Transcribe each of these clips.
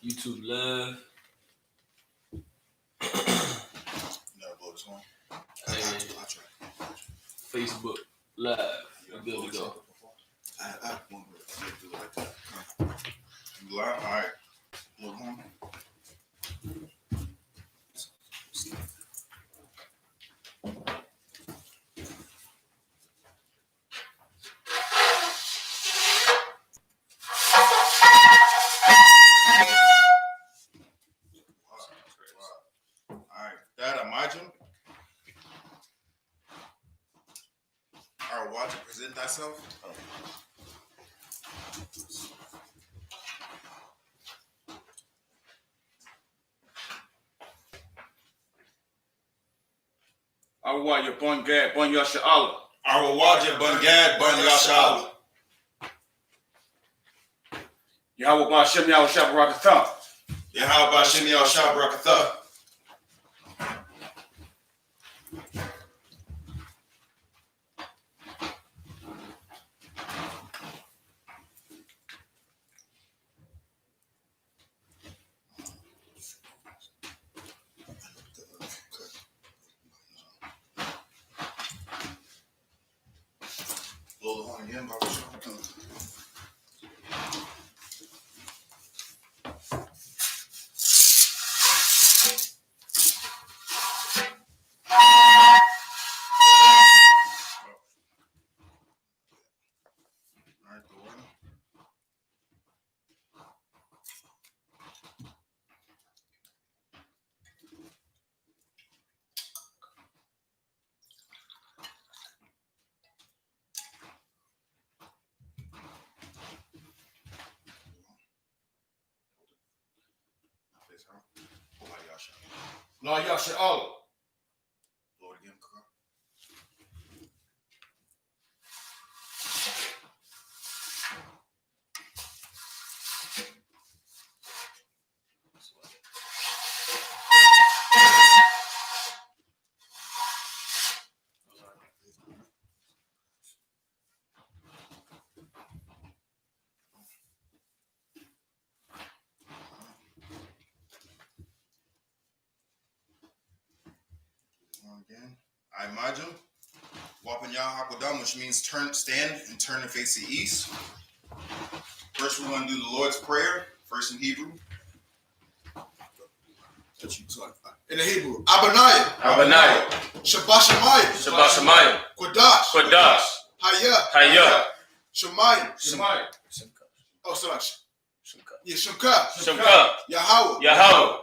YouTube Live. Never blow this one. And Facebook Live. We're good to go. I want to do it like that. You live? All right. Look home. Present thyself. Oh. Awaja Bun Gad Bun Yasha'Allah. Awaja Bun Gad Bun Yasha'Allah. Yahweh Ba'Shem Yahweh Shabbarakatha. Yahweh Ba'Shem Yahweh Shabbarakatha. Blow the horn again, Baba Shem. No, Yasha'Allah. Blow it again, Kaka. Again. I imagine Wapan Yahakodam, which means stand and turn and face the east. First, we're going to do the Lord's Prayer, first in Hebrew. In the Hebrew, Abaniah, Shabashamayim, Kodash, Hayah, Shemayim, oh, sorry, yeah, Shemka, Yahweh,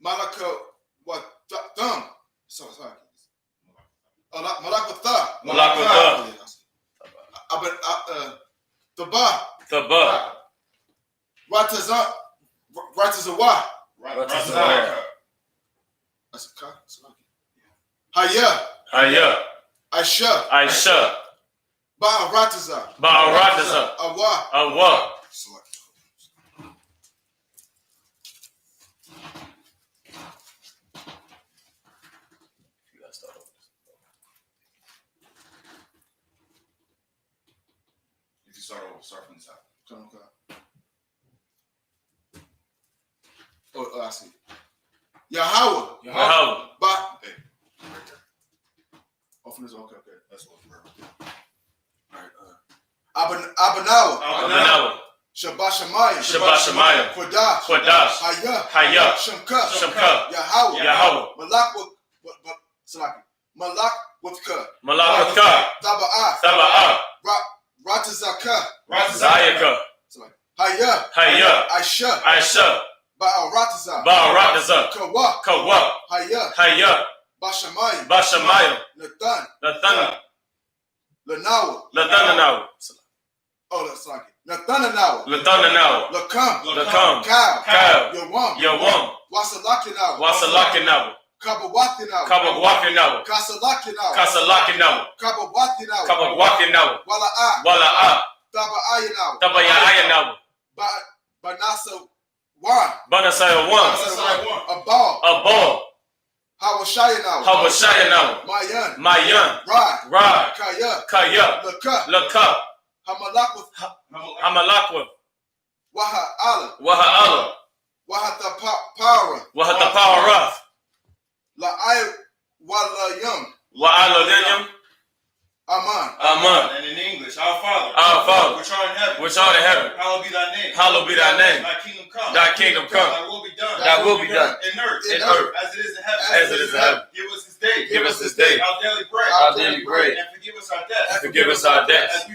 Malaka, what? Thumb. Sorry. Malakatha. Thaba. Ratazawa. That's a ka. Hayah. I.S.U.P.K. Ba'arataza. Awa. Start from the top. Oh, I see. Yahweh. Okay. Right there. Oh, from this. Okay. That's what we're all right. Abanawa. Shabashamayim. Kodash. Hayah. Shemka. Yahweh. Malak. Taba'a. Ratazaka. Hayah. I.S.U.P.K. Ba'arataza. Kawa. Hayah. Bashamayim. Nathan. Lanawa. Oh, that's like it. Nathanawa. Lakam. Cow. Yawam. Wasalakinawa. Kabawakinawa. Kasalakinawa. Kabawakinawa. Wala'a. Tabayayanawa. Banasayawan. Abal. Hawashayanawa. Mayan. Rad. Kaya. Laka. Hamalakwa. Waha'ala. Wahatapara. Wa'ala. Aman. And in English, our Father, which art in heaven, hallowed be thy name. Thy kingdom come. Thy kingdom come. Thy will be done. Thy will be done. In earth. As it is in heaven. As it is in heaven. Give us this day. Our daily bread. And forgive us our debts.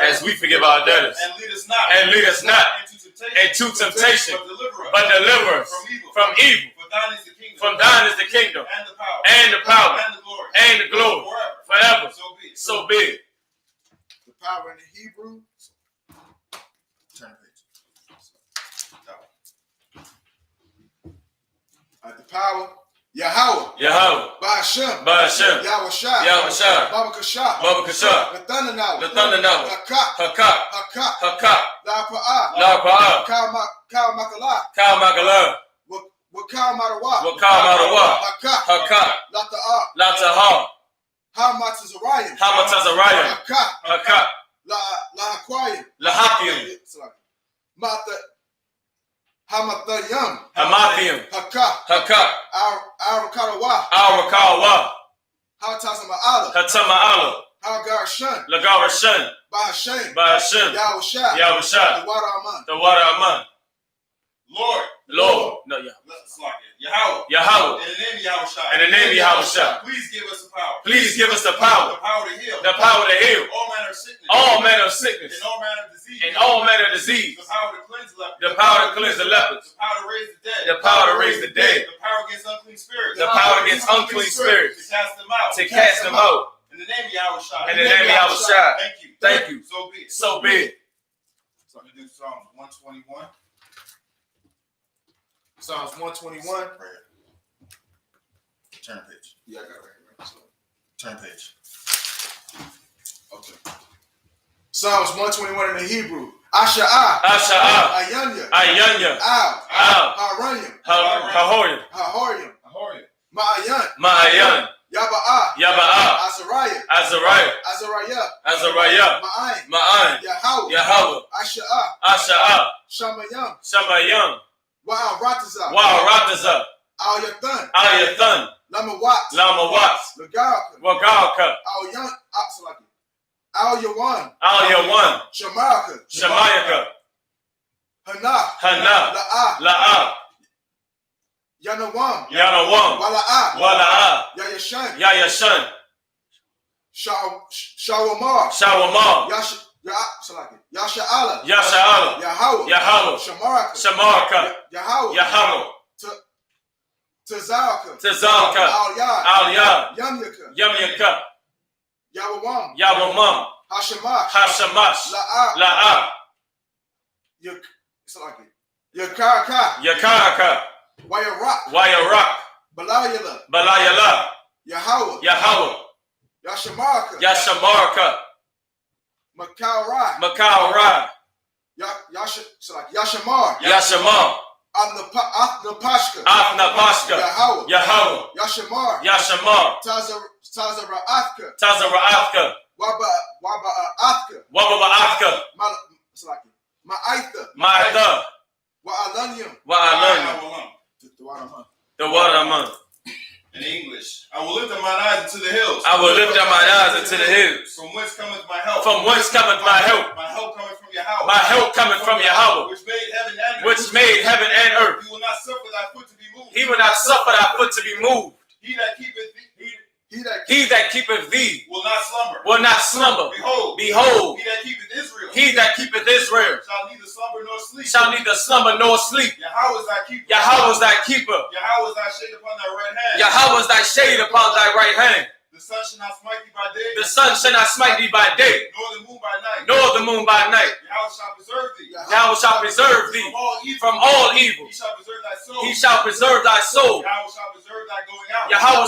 As we forgive our debtors. And lead us not into temptation. But deliver us from evil. For thine is the kingdom. And the power. And the glory. Forever. So be it. The power in the Hebrew. Turn the page. The power. Yahweh. Ba'Hashem. Yahweh. Baba Kasha. The thunder now. Hakak. La'pa'ah. Kal Makala. Wakal Marawa. Hakak. Lata'ah. Hamatazariah. Hakak. Lahakim. Hamathayim. Hakak. Arakawa. Hatama'ala. Lagarashan. Ba'Hashem. Yahusha. The water Aman. Lord. No, Yahweh. In the name of Yahushua. Please give us the power. The power to heal. All manner of sickness. And all manner of disease. The power to cleanse the lepers. The power to raise the dead. The power against unclean spirits. To cast them out. In the name of Yahushua. Thank you. So be it. So I'm going to do Psalms 121. Psalms 121. Turn page. Yeah, I got it right. Turn page. Okay. Psalms 121 in the Hebrew. Asha'ah. Ayanya. Hahoryim. Ma'ayan. Yaba'ah. Azariah. Ma'an. Yahweh. Asha'ah. Shamayam. Wa'arataza. Al-Yathan. Lamawat. Wagalka. Al-Yawan. Shemayaka. Hana. La'ah. Yanawam. Wala'ah. Yayashan. Shawamar. Yasha'ala. Yahweh. Shamaraka. Yahweh. Tazalka. Al-Yad. Yamyaka. Yawamam. Hashamash. La'ah. Yakaraka. Wayarak. Balayala. Yahweh. Yashamaraka. Makawra. Yashamar. Athnapashka. Yahweh. Yashamar. Tazara'athka. Waba'athka. Ma'itha. Wa'alanya. The water Aman. In English, I will lift up mine eyes into the hills. From whence cometh my help? My help cometh from Yahweh. My help cometh from Yahweh. Which made heaven and earth. He will not suffer thy foot to be moved. He that keepeth thee will not slumber. Behold. He that keepeth Israel shall neither slumber nor sleep. Yahweh is thy keeper. Yahweh is thy keeper. Yahweh is thy shade upon thy right hand. Yahweh is thy shade upon thy right hand. The sun shall not smite thee by day. Nor the moon by night. Yahweh shall preserve thee. From all evil. He shall preserve thy soul. Yahweh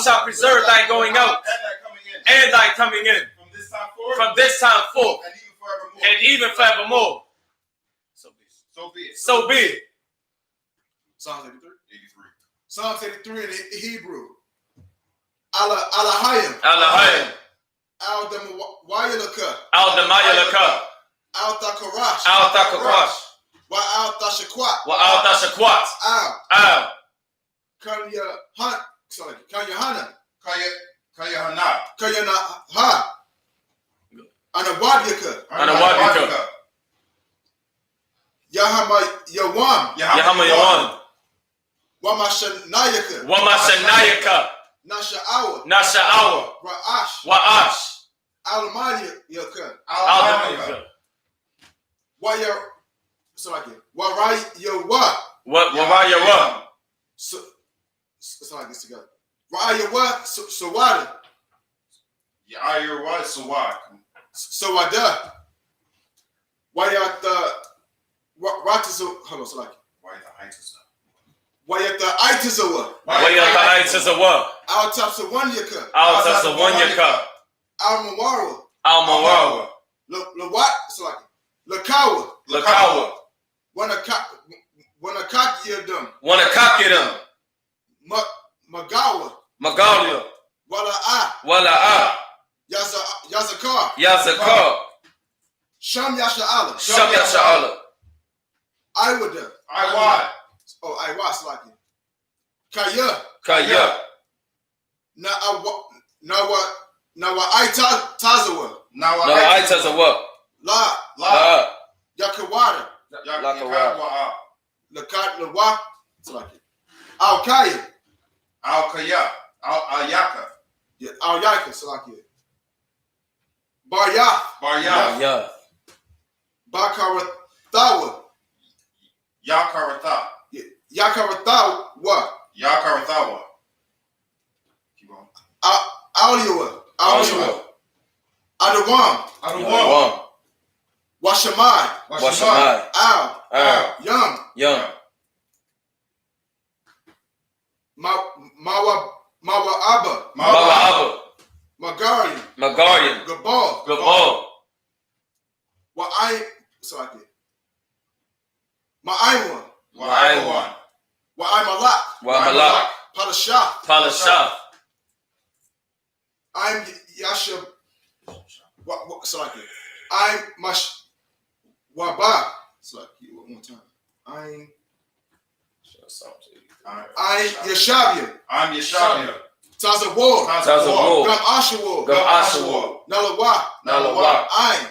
shall preserve thy going out. And thy coming in. From this time forth. And even forevermore. So be it. Psalms 83. Psalms 83 in Hebrew. Alahayim. Al-Damayalaka. Al-Takarash. Wa'al tashakwat. Wa'al tashakwat. Al. Yahanna. YAHANNA. Ha. Anawadika. Yahama Yawan. Wamashanayaka. Nasha'awa. Wa'ash. Almaniyaka. Warayawa. So I get together. Warayawa Sawada. Yahayawa Sawak. Sawada. Wayata Ratizo. Hello, Salaki. Wayata Itizawa. Al Tapsawanyaka. Al Mawara. Lawat Salaki. Lakawa. Wanakakiyadum. Magawa. Wala'a. Yazakar. Sham Yasha'ala. Iwada. Oh, Iwa Salaki. Kaya. Nawa Tazawa. La. Yakawada. Lakat Lawa. Salaki. Al-Kaya. Al-Yaka. Yeah, Al-Yaka. Salaki. Baryath. Bakarathawa. Yakaratha. Yakarathawa. Keep on. Aliwa. Adawam. Washamai. Al. Yum. Mawa'aba. Magarian. Gabal. Ma'aiwan. Wa'aimalak. Palashah. I'm Yasha. I'm Waba. One more time. I'm Yashabia. Tazawar. Gam Ashawar. Nalawa. I'm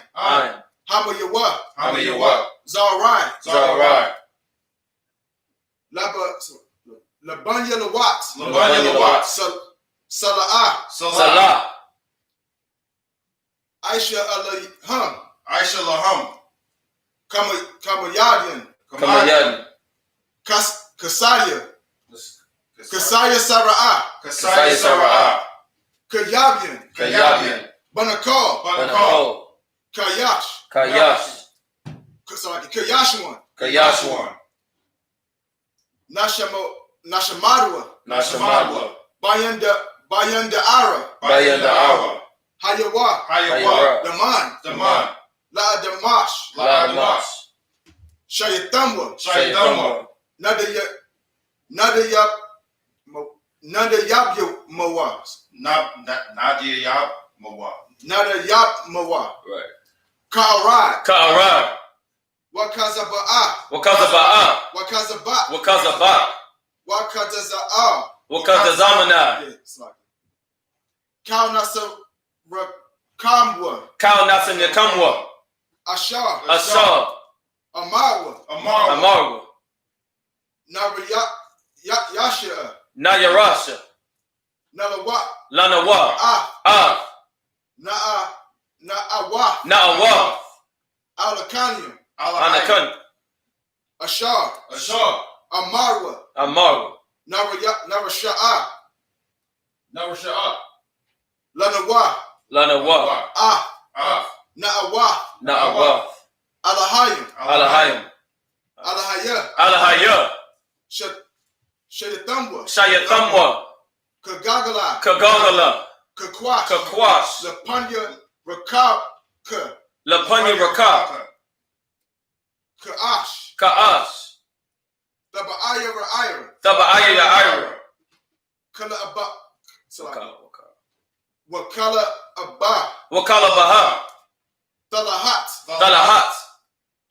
Hamayawa. Zarai. Labanya Lawat. Salah. Aisha Laham. Kamayadian. Kasaya Sara'ah. Kayabian. Banakal. Kayash. Kayashwan. Nashamadwa. Bayanda Ara. Hayawa. Daman. La Damash. Shayathamwa. Nadayab Mawaz. Nadayab Mawaz. Right. Ka'arad. Wakazaba'a. Wakazazamana. Kaunasanakamwa. Ashar. Amarwa. Nayarasha. Lanawa. Na'awa. Alakanium. Anakan. Ashar. Amarwa. Narasha'a. Lanawa. Na'awa. Alahayim. Alahaya. Shayathamwa. Kagagala. Kakwash. Lapanya Rakab. Ka'ash. Taba'aya Ira. Kala Abba. Wakala Baha. Talahat.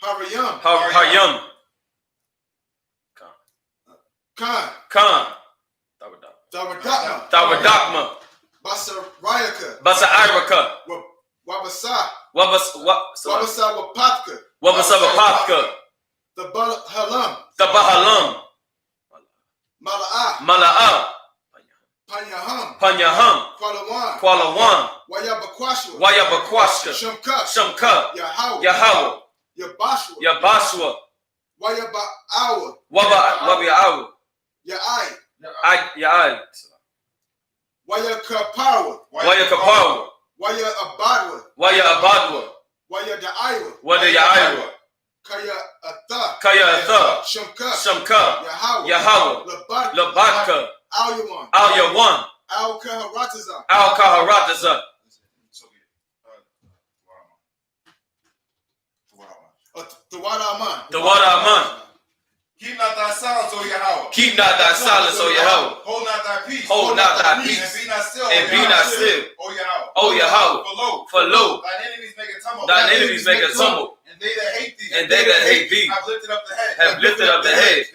Haryam. Khan. Tawadakma. Basarayaka. Wabasa. Wabasa Wapatka. Wapatka. The Bahalam. Mala'a. Panyaham. Kualawan. Wayabakwashka. Shamka. Yahweh. Yabashwa. Wabi'awa. Ya'ai. Wayakapawa. Wayabadwa. Wada Ya'aiwa. Kaya Atha. Shamka. Yahweh. Labadka. Al-Yawan. Al-Kaharataza. The Wadaman. Keep not thy silence, O Yahweh. Keep not thy silence, O Yahweh. Hold not thy peace. Hold not thy peace. And be not still. And be not still. O Yahweh. O Yahweh. For lo, thine enemies make a tumble. thine enemies make a tumble. And they that hate thee. Have lifted up the head.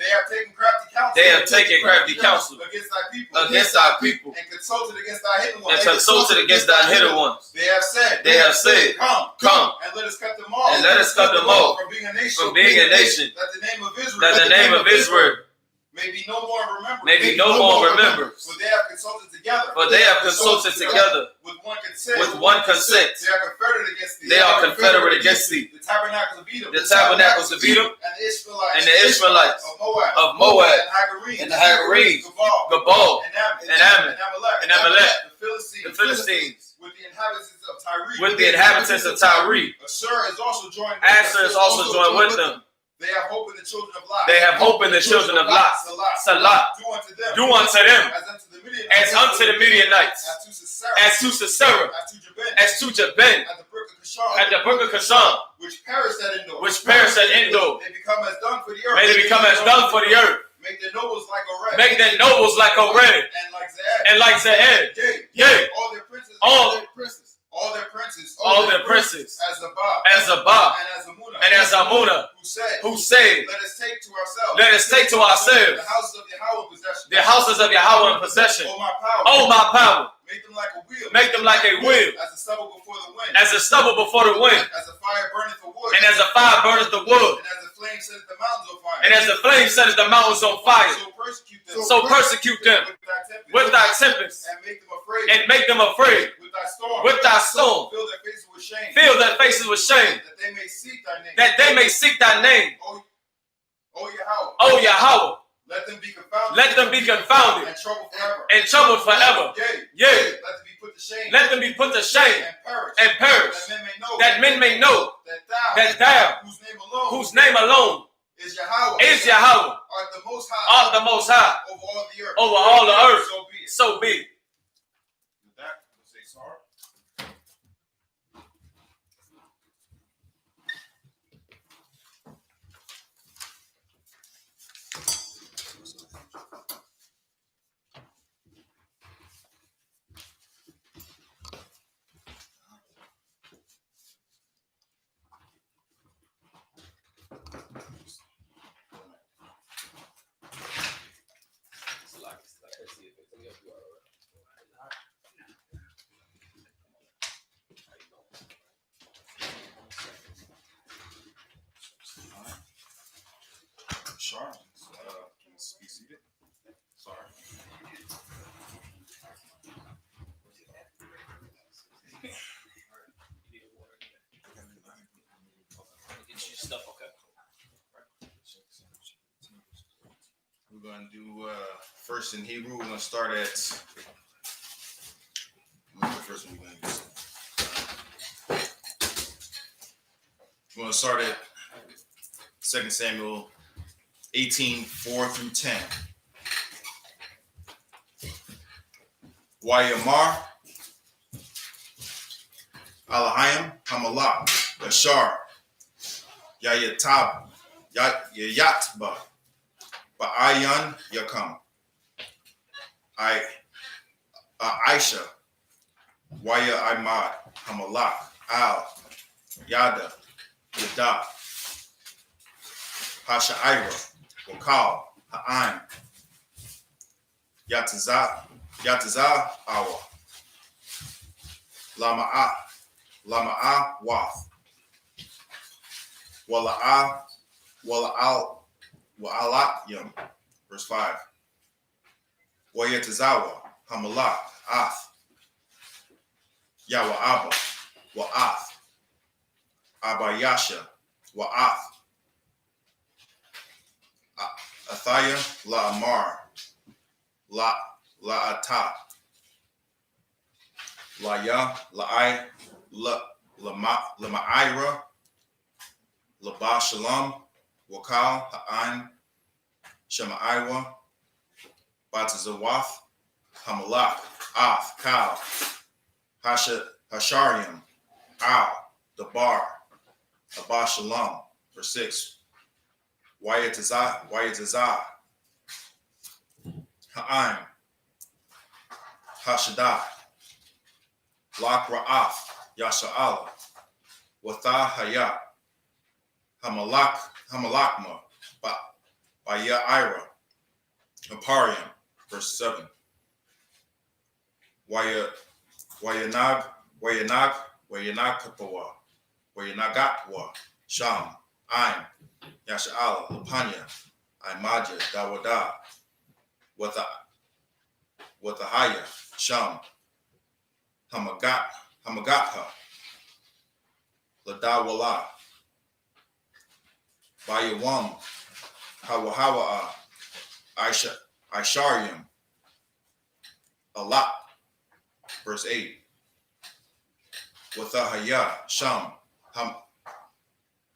They have taken crafty counsel. Against thy people. And consulted against thy hidden ones. They have said. Come. And let us cut them off. From being a nation. That the name of Israel. May be no more remembered. For they have consulted together. With one consent. They are confederate against thee. The tabernacles of Edom. And the Israelites. Of Moab. And the Hagarenes. Gabal. And Ammon. And Amalek. The Philistines. With the inhabitants of Tyre. Asher is also joined with them. They have hope in the children of Lot. Salah. Do unto them. As unto the Midianites. As to Sisera. As to Jabin. At the brook of Kishon. Which perished at Endor. May they become as dung for the earth. Make their nobles like Oreb. And like Ze'ed. Yea. All their princes. As Zabah. And as Amunah. Who say, let us take to ourselves the houses of Yahweh in possession. Oh my power. Make them like a wheel. As a stubble before the wind. As a fire burneth the wood. And as a flame setteth the mountains on fire. So persecute them with thy tempest. And make them afraid. With thy storm. Fill their faces with shame. That they may seek thy name. O Yahweh. Let them be confounded. And troubled forever. Yea. Let them be put to shame. And perish. That men may know. That thou. Whose name alone. Is Yahweh. Art the most high. Over all the earth. So be. Sure. Be seated. Sorry. We're going to do first in Hebrew. We're going to start at the first one we're going to use. We're going to start at 2 Samuel 18:4-10. Wayamar, Alahayim, Hamalah, Bashar, Yayatba, Ba'ayan Yakam, Aisha, Waya Imad, Hamalah, Al, Yada, Yada, Hashaira, Wakal, Ha'aim, Yataza awa. Lama'a wath. Wa'alakyam. Verse 5. Wayatazawa hamalak ath. Yawa'aba wa'ath. Abayasha wa'ath. Athaya la'amar la'ata. La'ya la'ai lama'ira laba shalom wakal ha'an shama'aiwa batazawath hamalak ath kal hashariam al dabar haba shalom. Verse 6. Wayatazah ha'an hashadah lak ra'af yasha'ala watha haya hamalakma baya ira aparium. Verse 7. Wayanagatwa sham aim yasha'ala lapanya imaja dawada watahaya sham hamagatha ladawala bayawam hawahawa isharium alat. Verse 8. Wathahaya sham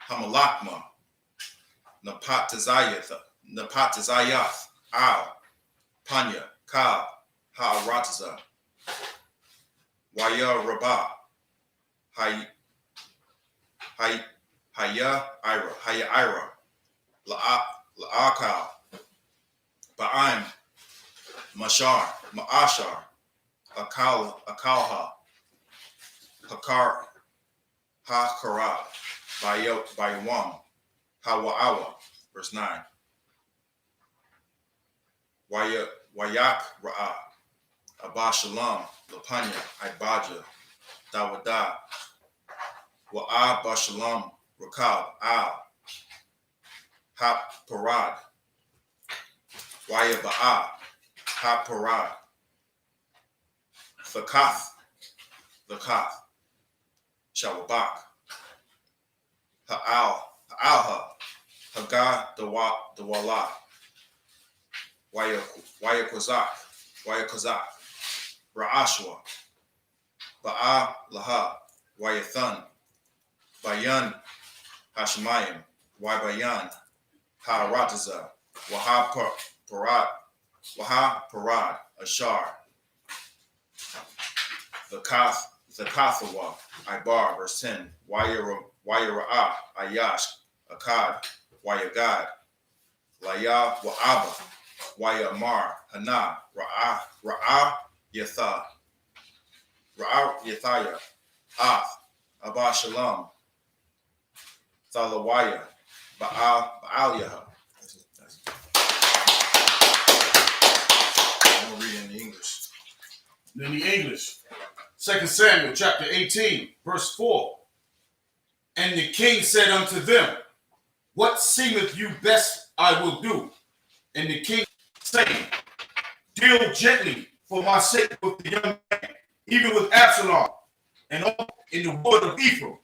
hamalakma napatazayath al panya ka ha'arataza waya rabah haya ira la'akal ba'im ma'ashar akalha hakar hakarab bayawam hawa'awa. Verse 9. Wayak ra'a abba shalom lapanya ibaja dawada wa'a bashalam rakab al hap parad waya ba'a hap parad Thakath Shawabak Ha'alha Haga Dawala Wayakozak Ra'ashwa Ba'a Laha Wayathan Bayan Hashemayim Wabayan Ha'arataza Waha Parad Ashar Zakathawa Ibar. Verse 10. Wayara'a Ayash Akkad Wayagad Laya Wa'aba Wayamar Hana Ra'a Yatha Yathaya Ath Abba Shalom Thalawaya Ba'al Yaha. I'm going to read in the English. In the English. 2 Samuel chapter 18, verse 4. And the king said unto them, What seemeth you best I will do? And the king saying, Deal gently for my sake with the young man, even with Absalom, and all in the wood of Ephraim,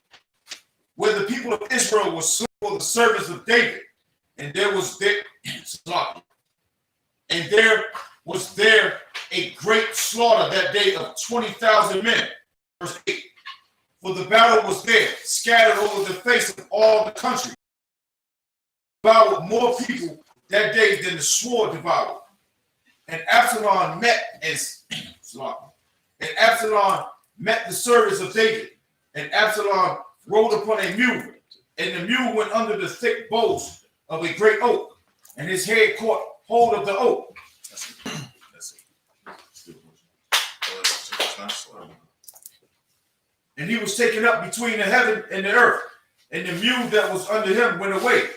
where the people of Israel were slain for the service of David. And there was there a great slaughter that day of 20,000 men. Verse 8. For the battle was there, scattered over the face of all the country. Devoured more people that day than the sword devoured. And Absalom met the service of David. And Absalom rode upon a mule, and the mule went under the thick boughs of a great oak, and his head caught hold of the oak. And he was taken up between the heaven and the earth, and the mule that was under him went away.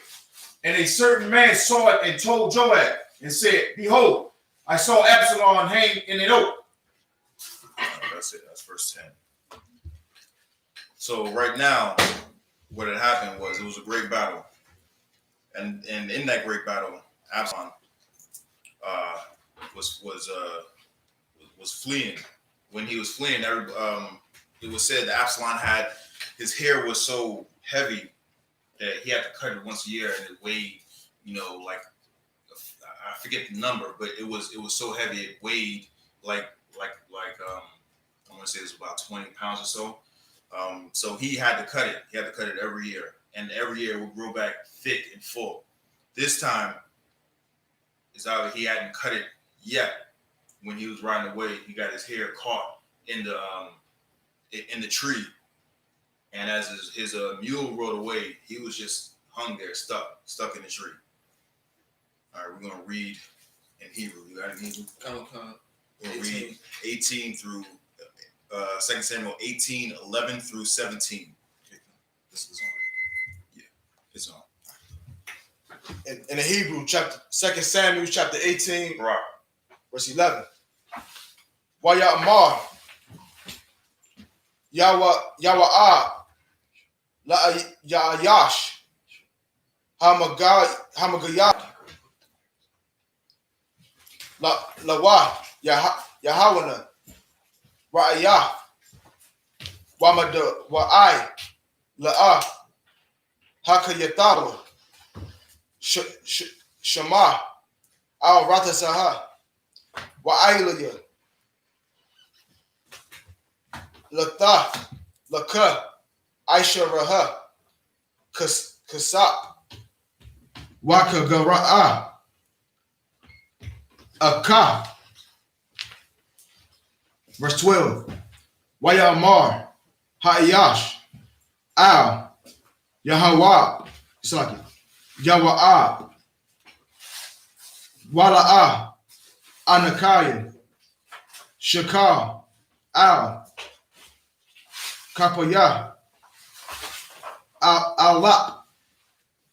And a certain man saw it and told Joab and said, Behold, I saw Absalom hang in an oak. That's it. That's verse 10. So right now, what had happened was it was a great battle, and in that great battle, Absalom was fleeing. When he was fleeing, it was said that Absalom had his hair was so heavy that he had to cut it once a year, and it weighed, like I forget the number, but it was so heavy it weighed like I want to say it was about 20 pounds or so. So he had to cut it. He had to cut it every year, and every year it would grow back thick and full. This time, it's either he hadn't cut it yet. When he was riding away, he got his hair caught in the tree, and as his mule rode away, he was just hung there, stuck in the tree. All right, we're gonna read in Hebrew. You got it in Hebrew? We'll read 18 through 2 Samuel 18, 11 through 17. This is on. Yeah, it's on. In the Hebrew, 2 Samuel chapter 18, right. Verse 11. Wayamar Yawa'ah La Yayash Hamagayah Lawa Yahawana Ra'ayah Wamada Wa'ai La'ah Hakayataru Shema Al Ratasaha Wa'ayliya Latha Laka Aisha Raha Kasap Waka Gara'a Aka. Verse 12. Wayamar Hayash Al Yahawah Yawa'ah Wala'ah Anakaya Shakar Al Kapaya Al-Lap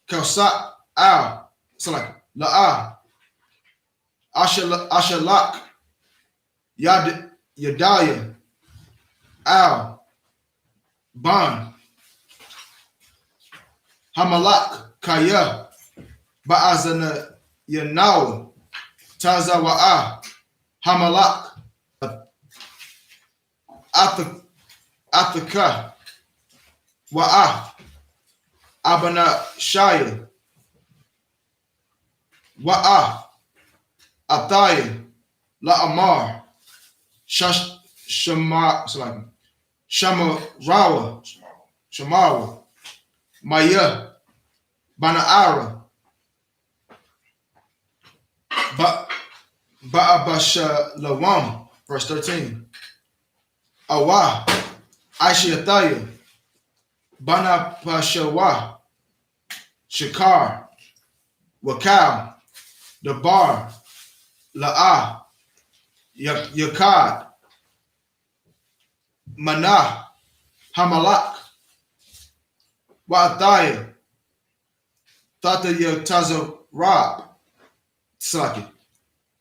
Kausak Al La'ah Ashalak Yadaya Al Ban Hamalak Kaya Ba'azana Yanawa Tazawa'a Hamalak Athaka Wa'ah Abana Shaya Wa'ah Athaya La'amar Shamarawa Maya Bana'ara Ba'abasha Lawam. Verse 13. Awa Aishiataya Bana Pashawa Shakar Wakal Dabar La'ah Yakad Manah Hamalak Wa'athaya Tataya Tazarab Saki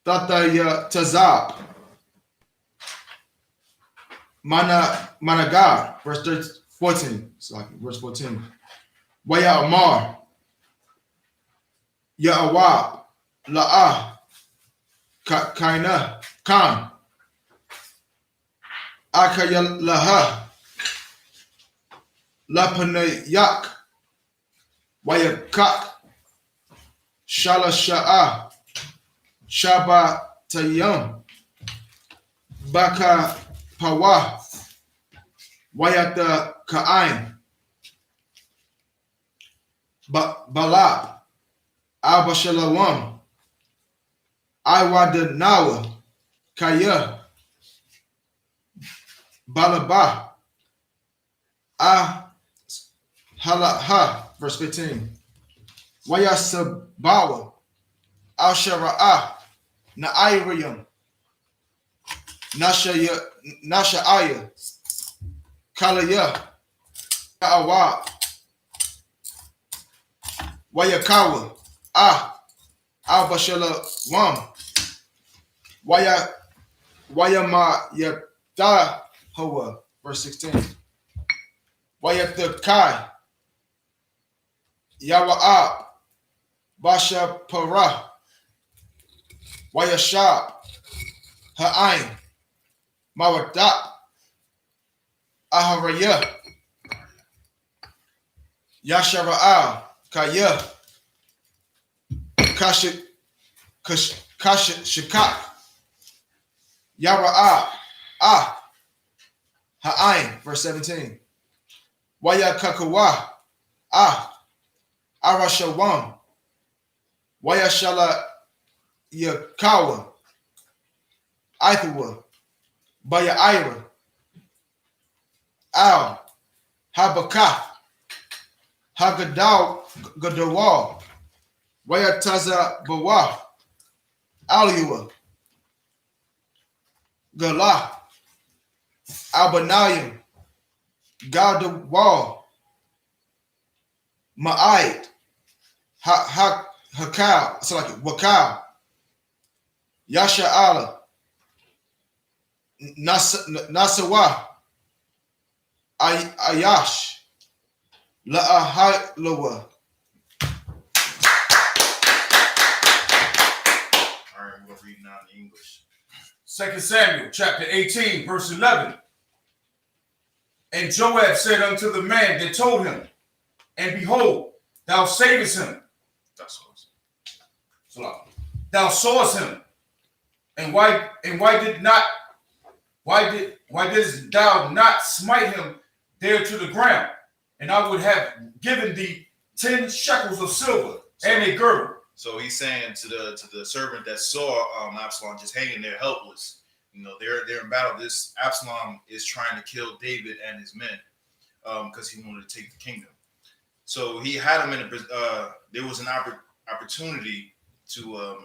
Tataya Tazab Managar. Verse 14. Verse 14. Waya Amar Ya'awab La'ah Kaina Khan Akayalaha Lapanayak Wayakak Shalasha'a Shabatayam Baka Pawa Wayata Ka'ain Balab Abashalawam Iwadanawa Kaya Balaba Halaha. Verse 15. Wayasabawa Al-Shara'ah Na'iriyam Nasha'aya Kalaya Awa Wayakawa Al-Bashala Wam Wayama verse 16. Wayathakai Yawa'ab Basha Para Wayashab Ha'ain Mawadat Aharaya Yashara'al Kaya Kasha Shikak Yara'ah Ha'ain verse 17. Wayakakawa Arashawam Wayashala Yakawa Aithawa Bayaira Al Habakah Hagadaw Gadawal Wayataza Bawa Aliwa Galah Albanayim Gadawal Ma'id Hakal, so like Wakal, Yasha Allah, Nasawa, Ayash, La'ahalawa. All right, we're reading now in English. 2 Samuel chapter 18, verse 11. And Joab said unto the man that told him, and behold, thou savest him. Thou sawest him. And why didst thou not smite him there to the ground? And I would have given thee 10 shekels of silver and a girdle. So he's saying to the servant that saw Absalom just hanging there helpless. You know, they're in battle. This Absalom is trying to kill David and his men because he wanted to take the kingdom. So he had him in a there was an opportunity to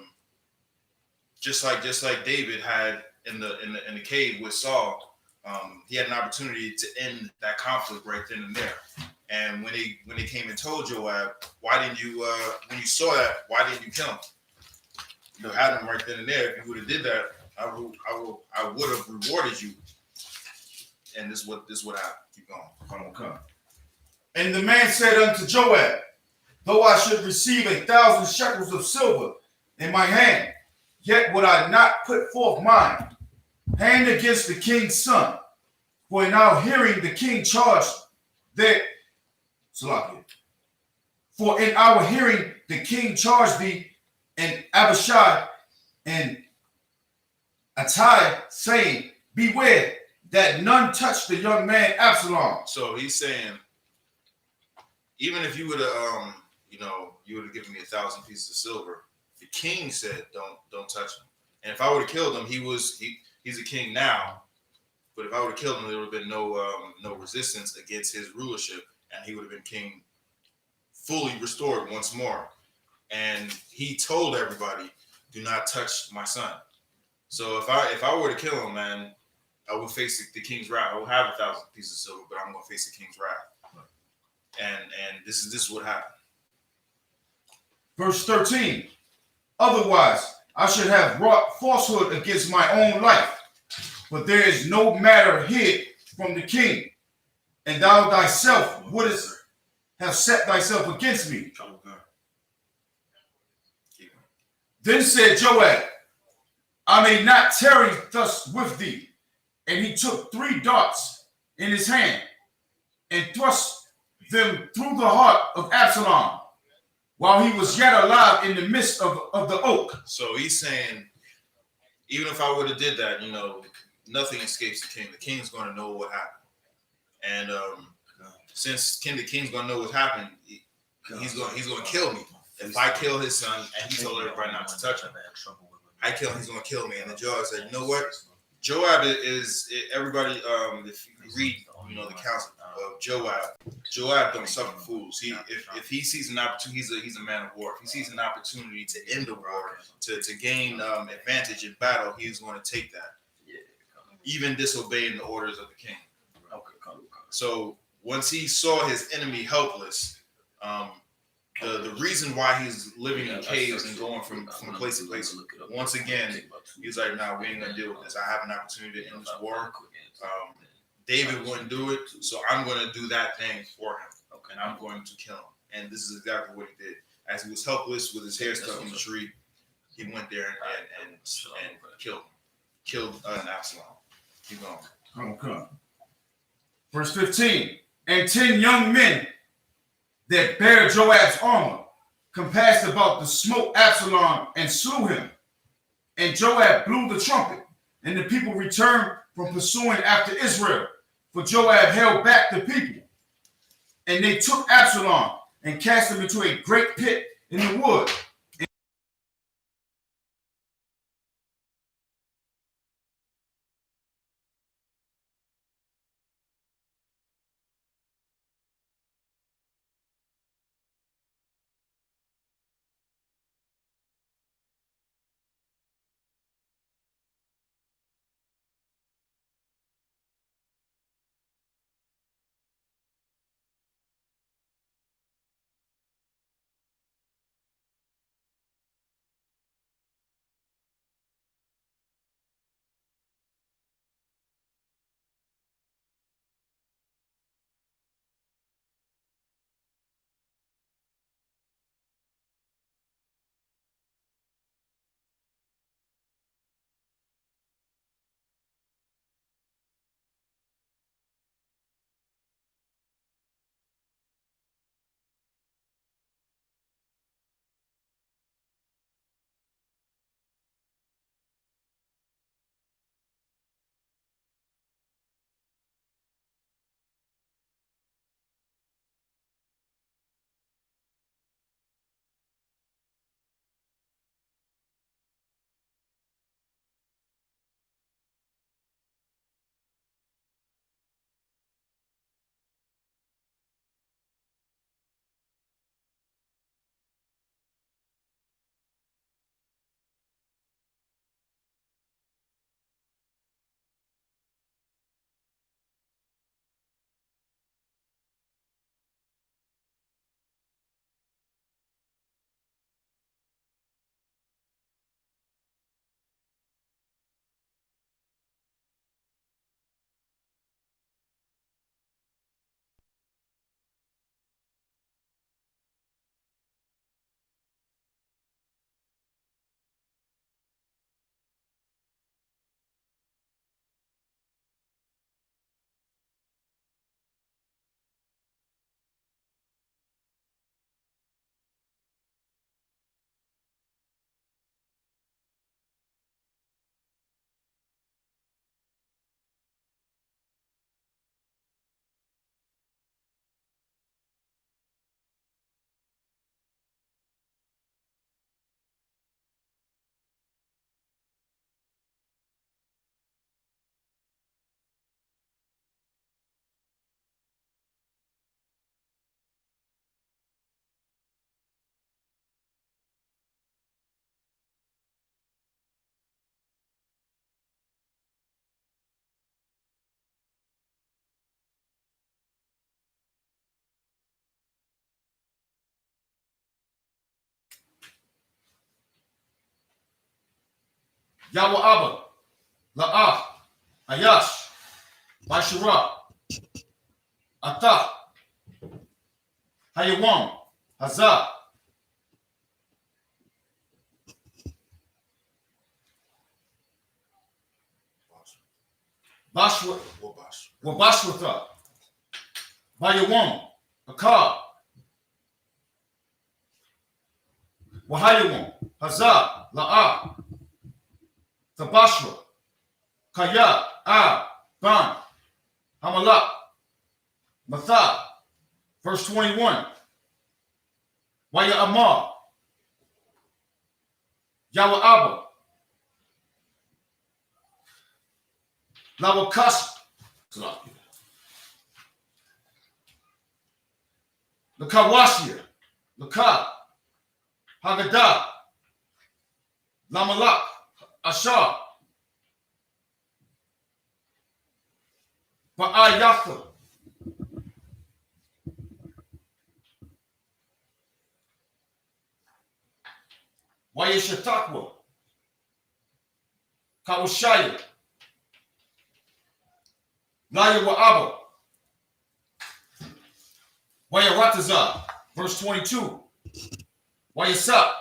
just like David had in the cave with Saul. He had an opportunity to end that conflict right then and there. And when they came and told Joab, why didn't you when you saw that, why didn't you kill him? You had him right then and there. If you would have did that, I would have rewarded you. And this would happen. Keep going. Come. And the man said unto Joab, though I should receive 1,000 shekels of silver in my hand, yet would I not put forth mine hand against the king's son. For in our hearing the king charged that, for in our hearing the king charged thee and Abishai and Attai, saying, beware that none touch the young man Absalom. So he's saying, even if you would have, you would have given me 1,000 pieces of silver. The king said, don't touch him. And if I would have killed him, he's a king now. But if I would have killed him, there would have been no resistance against his rulership, and he would have been king, fully restored once more. And he told everybody, do not touch my son. So if I were to kill him, man, I would face the king's wrath. I would have 1,000 pieces of silver, but I'm going to face the king's wrath. And this is what happened. Verse 13. Otherwise, I should have wrought falsehood against my own life, but there is no matter hid from the king, and thou thyself wouldest have set thyself against me. Then said Joab, I may not tarry thus with thee. And he took 3 darts in his hand and thrust them through the heart of Absalom while he was yet alive in the midst of the oak. So he's saying, even if I would have did that, nothing escapes the king. The king's going to know what happened. And since the king's going to know what happened, he's going to kill me. If I kill his son, and he told everybody not to touch him, I kill him, he's going to kill me. And the Joab said, you know what? Joab is everybody. If you read, the accounts of Joab don't suffer fools. If he sees an opportunity, he's a man of war. If he sees an opportunity to end the war, to gain advantage in battle, he's going to take that, even disobeying the orders of the king. So once he saw his enemy helpless, the reason why he's living in caves and going from place to place, once again, he's like, nah, we ain't gonna deal with this. I have an opportunity to end this war. David wouldn't do it, so I'm going to do that thing for him, and I'm going to kill him. And this is exactly what he did. As he was helpless with his hair stuck in the tree, he went there and killed Absalom. Keep going. Okay. Verse 15. And 10 young men that bare Joab's armor compassed about to smote Absalom and slew him. And Joab blew the trumpet, and the people returned from pursuing after Israel. For Joab held back the people. And they took Absalom and cast him into a great pit in the wood. Yahweh La'ah, Ayash, Bashara, Atah, Hayawam, Hazah, Wabashwatha, Hayawam, Akar, Wahayawam, Hazah, La'ah, Tabashra, Kaya, Ban, Hamalak, Matha. Verse 21. Waya Amar, Yahweh Abba, Lawakash, Lakawashia, Laka, Hagadah, Lamalak, Ashar, Ba'ayatha, Wayashatakwa, Kawashaya, Laya Wa'aba, Wayarataza, verse 22, Wayasap,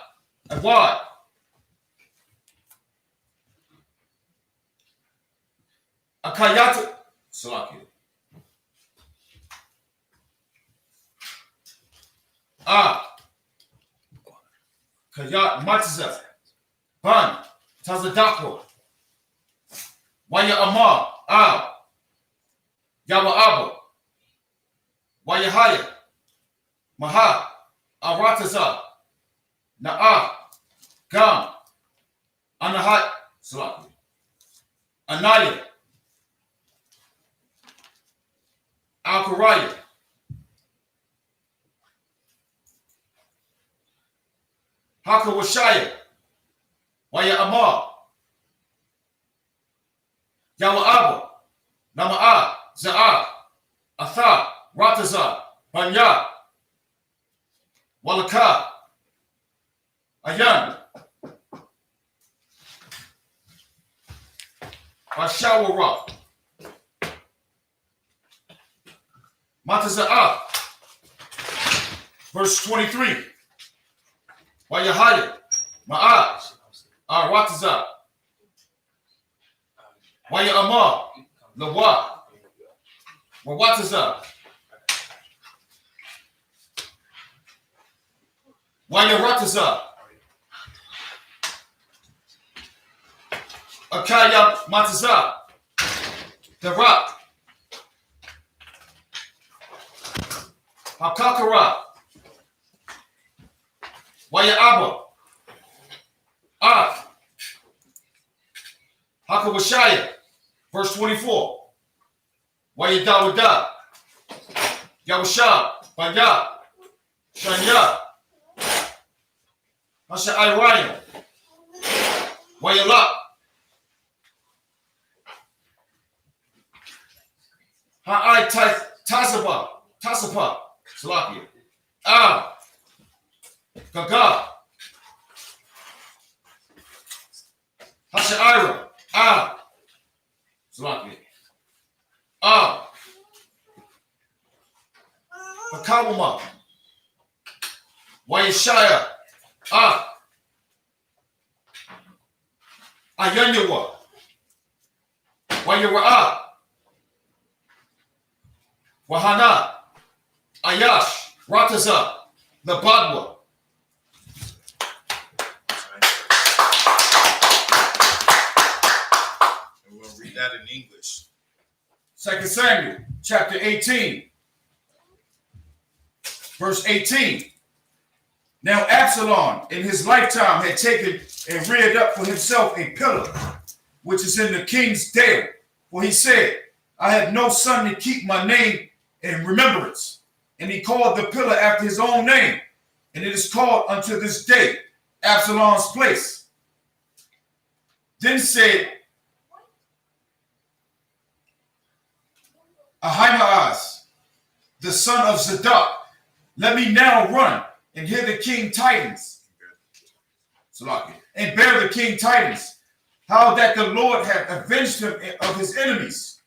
Awad, Akayata, Salaki, Kayat Matza, Ban, Tazadakwa, Waya Amar, Yawa Abba, Wayahaya, Maha, Arataza, Na'a, Gam, Anahat, Salaki, Anaya, Al-Karaya, Hakawashaya, Waya Amar, Yawa Abba, Nama'a, Za'a, Atha, Rataza, Banya, Walaka, Ayan, Ashawara, Mataza'a, verse 23, Wayahaya, Ma'az, Arataza, Waya Amar, Lawa, Wawataza, Waya Rataza, Akaya Mataza, Darak, Hakakara, Waya Abba, Hakawashaya, verse 24, Waya Dawada, Yawasha, Banya, Shanya, Masha Iraya, Wayala, Ha'ai Tasapa, Salakia, Gaga, Hashaira, Salakia, Pakawama, Wayashaya, Ayanyawa, Wayara, Wahana, Ayash, Rataza, Labadwa. And we'll read that in English. 2 Samuel chapter 18, verse 18. Now Absalom in his lifetime had taken and reared up for himself a pillar, which is in the king's dale. For he said, I have no son to keep my name in remembrance. And he called the pillar after his own name. And it is called unto this day Absalom's place. Then said Ahimaaz, the son of Zadok, let me now run and hear the king tidings. And bear the king tidings, how that the Lord hath avenged him of his enemies.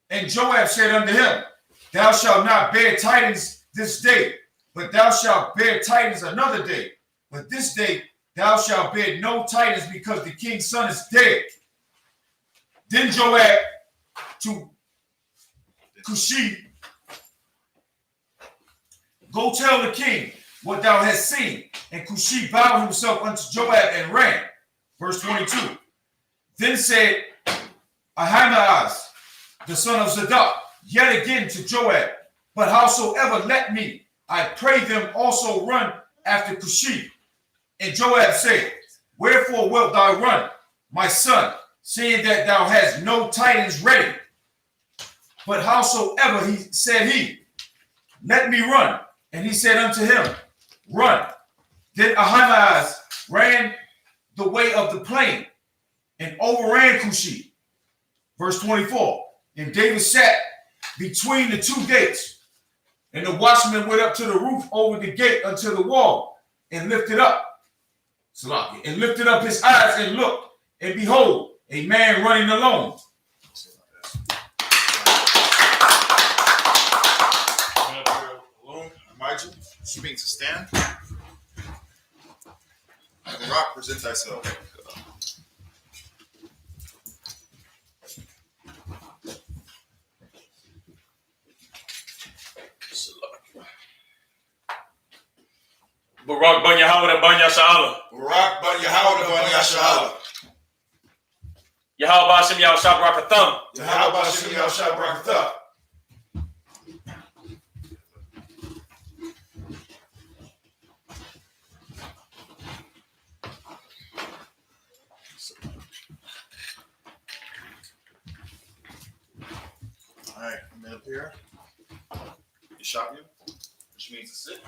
And Joab said unto him, thou shalt not bear tidings this day, but thou shalt bear tidings another day. But this day thou shalt bear no tidings, because the king's son is dead. Then Joab to Cushi, go tell the king what thou hast seen. And Cushi bowed himself unto Joab and ran. Verse 22. Then said Ahimaaz, the son of Zadok, yet again to Joab, but howsoever let me, I pray them also run after Cushi. And Joab said, wherefore wilt thou run, my son, seeing that thou hast no tidings ready? But howsoever he, let me run. And he said unto him, run. Then Ahimaaz ran the way of the plain and overran Cushi. Verse 24. And David sat between the two gates, and the watchman went up to the roof over the gate unto the wall, and lifted up and lifted up his eyes and looked, and behold, a man running alone. She means to stand. Rock, present thyself. Barak ban Yahweh ban Yashala. Barak ban Yahweh ban Yashala. Yahweh Bashim Yahshab Rakatham. Yahweh Bashim Yahshab Rakatham. All right, I'm up here. You shop you? Which means to sit.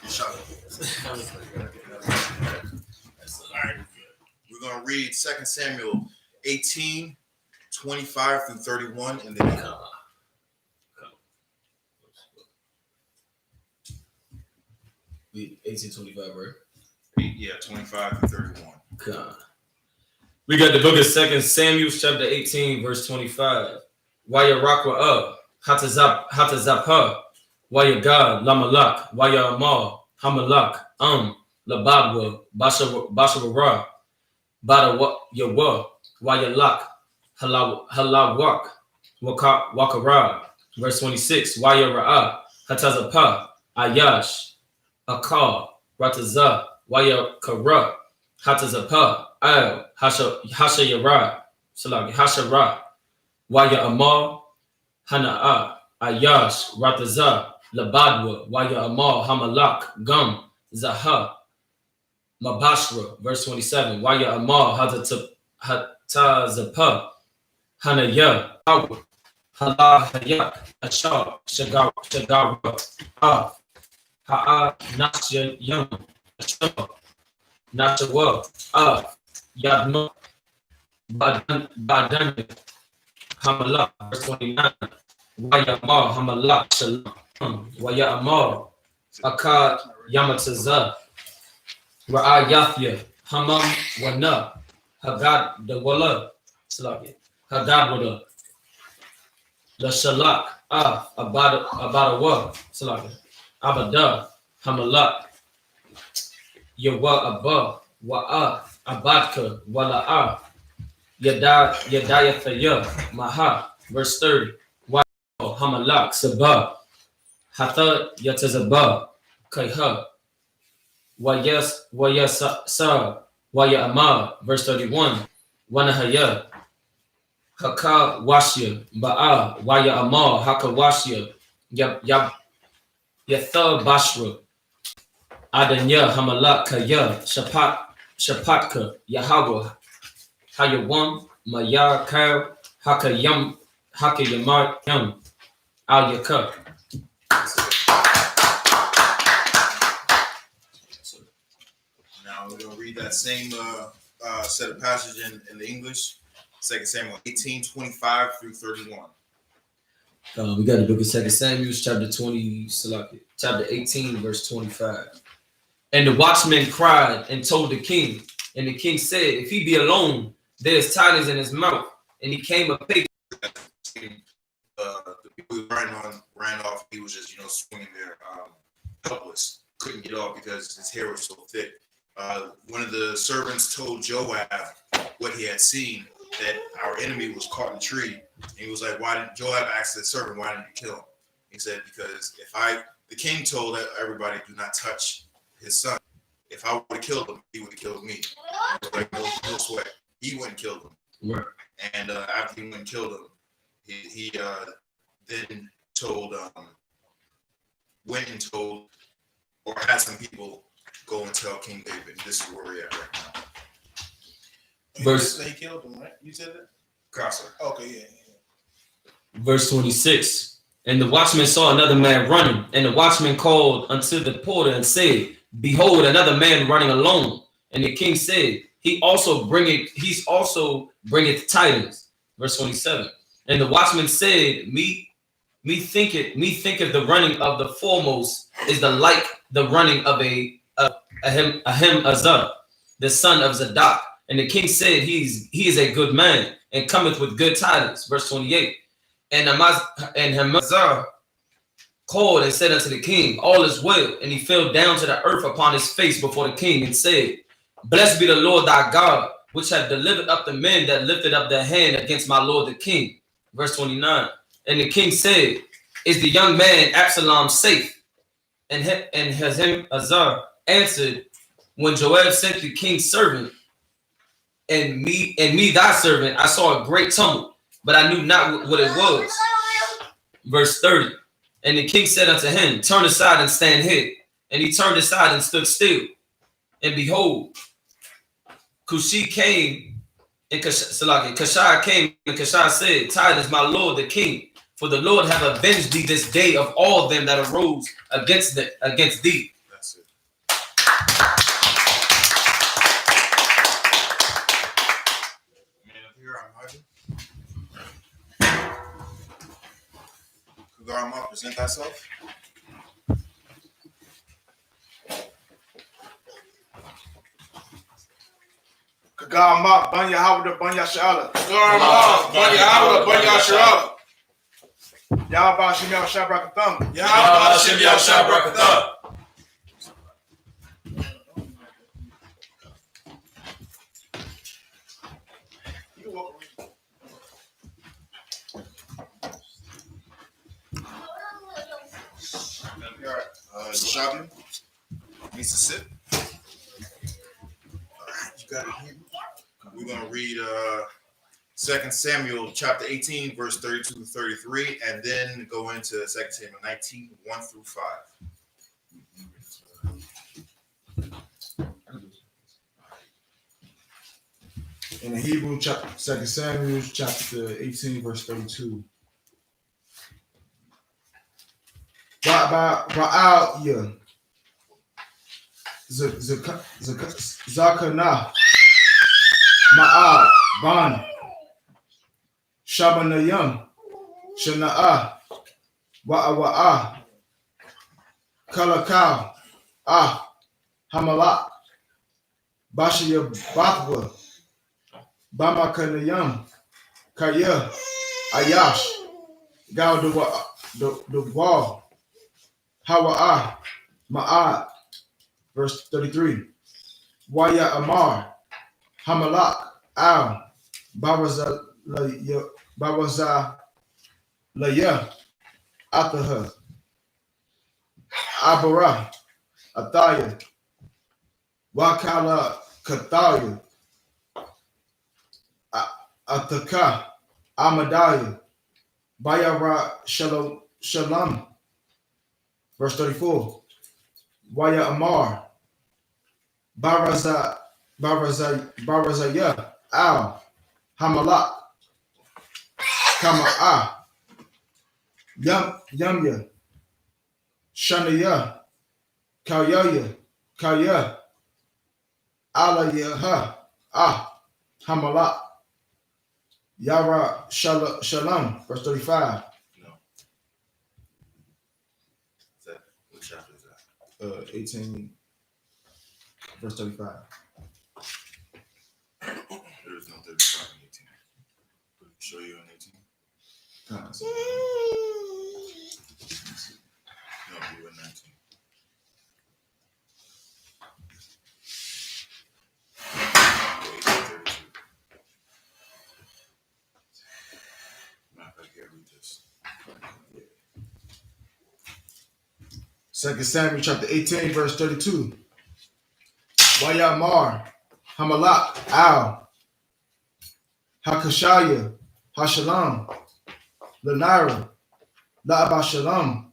You shop you. All right. We're going to read 2 Samuel 18, 25 through 31, and then 1825, right? Yeah, 25 through 31. God. We got the book of 2 Samuel, chapter 18, verse 25. Waya Rakwa Hatazapha, Waya God, Lamalak, Waya Amal, Hamalak, Lababwa, Bashavara, Bada Yawa, Waya Lak, Halawak, Wakara, verse 26. Waya Ra'a, Hatazapha, Ayash, Akar, Rataza, Waya Kara, Hatazapha, Al, Hasha Yara, Salaki, Hashara, Waya Amal, Hana'a, Ayash, Rataza, Labadwa, Waya Amal, Hamalak, Gum, Zaha, Mabashra, verse 27. Waya Amal, Hatazapha, Hanaya, Awa, Hala Hayak, Ashar, Shagara, Ha'a, Nasya Yam, Ashar, Nashawa, Yadma, Badan, Hamalak, verse 29. Waya Amar, Hamalak, Shalom, Waya Amar, Akkad, Yamataza, Ra'a Yathya, Hamam, Wana, Hagad, the Walla, Hagad Wada, the Shalak, Abadawa, Abada, Hamalak, Yawa Abba, Wa'a, Abadka, Wala'a, Yadayatha, Maha, verse 30. Hamalak, Sabah, Hatha Yatazabah, Kaiha, Wayasa, Waya Amar, verse 31. Wanahaya, Haka Washya, Ba'a, Waya Amar, Haka Washya, Yatha Bashra, Adanya, Hamalak, Kaya, Shapatka, Yahweh, Hayawam, Maya Kau, Haka Yamar Yam, Al Yakub. Now we're going to read that same set of passages in the English. 2 Samuel 18, 25 through 31. We got the book of 2 Samuel, chapter 18, verse 25. And the watchman cried and told the king. And the king said, if he be alone, there is tidings in his mouth. And he came a pig. The people who ran off, he was just, swinging there, helpless. Couldn't get off because his hair was so thick. One of the servants told Joab what he had seen, that our enemy was caught in a tree. And he was like, why didn't Joab ask the servant, why didn't you kill him? He said, because the king told everybody, do not touch his son. If I would have killed him, he would have killed me. He was like, no sweat. He went and killed him. Right. And after he went and killed him, he then went and told, or had some people go and tell King David, this is where we're at right now. He killed him, right? You said that? Crosser. Okay, yeah. Verse 26. And the watchman saw another man running, and the watchman called unto the porter and said, behold, another man running alone. And the king said, he's also bringeth tidings. Verse 27. And the watchman said, me thinketh the running of the foremost is the like the running of a him azar. the son of Zadok. And the king said, he is a good man, and cometh with good tidings. Verse 28. And Hamazar called and said unto the king, all is well. And he fell down to the earth upon his face before the king, and said, blessed be the Lord thy God, which hath delivered up the men that lifted up their hand against my lord the king. Verse 29. And the king said, is the young man Absalom safe? And Hazem answered, when Joab sent the king's servant, and me thy servant, I saw a great tumult, but I knew not what it was. Verse 30. And the king said unto him, turn aside and stand here. And he turned aside and stood still. And behold, Cushi came, and Kashai came, and Kashai said, tidings, my lord the king, for the Lord have avenged thee this day of all them that arose against thee. That's it. Man up here, I'm hiding. Kugarma, present thyself. Kagama, Banya Hawda, Banya Shala. Kagama, Banya Hawda, Banya Shala. Yahba Shimya Shabrakatham. Yahba Shimya Shabrakatham. Shabu needs to sit. All right, you got it here. We're going to read 2 Samuel chapter 18, verse 32 to 33, and then go into 2 Samuel 19, 1 through 5. In the Hebrew, 2 Samuel chapter 18, verse 32. Ra'al Zakana Ma'al Ban Shabanayam Shana'a Wa'awa'a Kalakal Hamalak Bashia Bathwa Bamakanayam Kaya Ayash Gal the wall Hawa'a Ma'ad. Verse 33. Waya Amar Hamalak Al Babaza Laya Ataha Abara Athaya Wakala Kathaya Ataka Amadaya Bayara Shalam. Verse 34. Waya Amar Barazaya Al Hamalak Kama'a Yamya Shanaya Kaya Alayaha Hamalak Yara Shalom. Verse 35. No. Is that, what chapter is that? 18, verse 35. There is no 35 in 18. Could you show you in 18? No, you were 19. I can't read this. 2 Samuel chapter 18, verse 32. Wayamar Hamalak Al Hakashaya Hashalam Lanira La'aba Shalom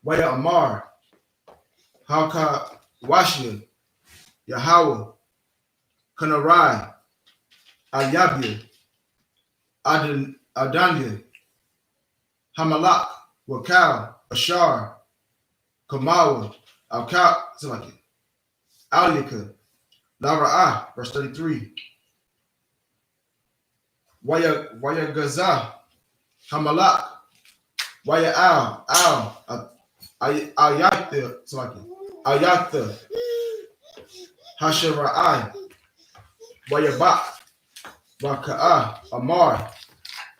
Wayamar Haka Washia Yahweh Kanarai Ayabia Adanya Hamalak Wakal Ashar Kamawa Alka Alika Lara'ah, verse 33. Waya Gaza Hamalak Waya Al Ayatha Hasharai Wayabak, Baka'a, Amar,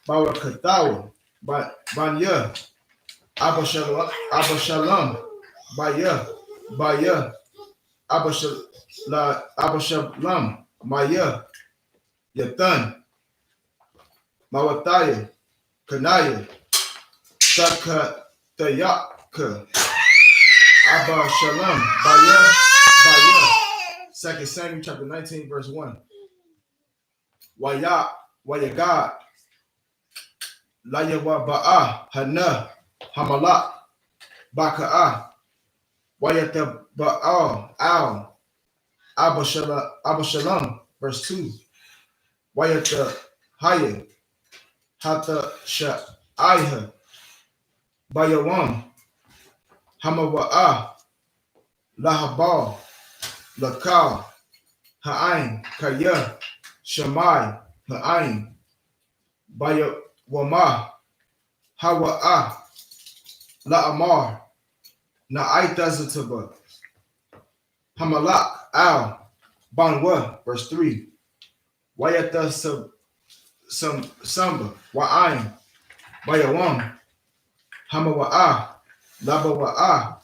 Bawakatawa, Banya, Abashalam, Baya, Abashalam, Maya, Yathan, Mawataya, Kanaya, Sakatayaka, Abashalam, Baya. 2 Samuel chapter 19, verse 1. Wayagad, Layawaba'a, Hana, Hamalak, Baka'a, Wayataba'al, Al, Abashalam, verse 2. Wayatahaya, Hata Sha'aiha, Bayawam, Hamawa'a, Lahabal, Lakal, Ha'ain, Kaya, Shamai, Ha'ain, Bayawama, Hawa'a, La'amar, Na'aitazataba, Hamalak, Al, Banwa, verse 3. Wayata Samba, Wa'ain, Bayawam, Hamawa'a, Labawa'a,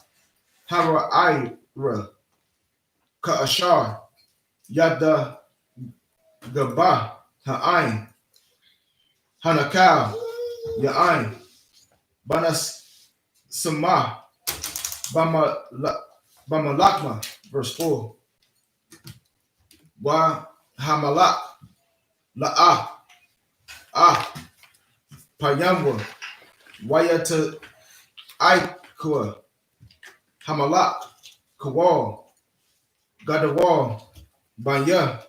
Hawa'ira, Ka'ashar, Yada Gaba, Ha'ain, Hanakal, Ya'ain, Banas Sama, Bamalakma, verse 4. Wa Hamalak, La'ah, Payamwa, Wayata Aikua, Hamalak, Kawal, Gadawal, Banya,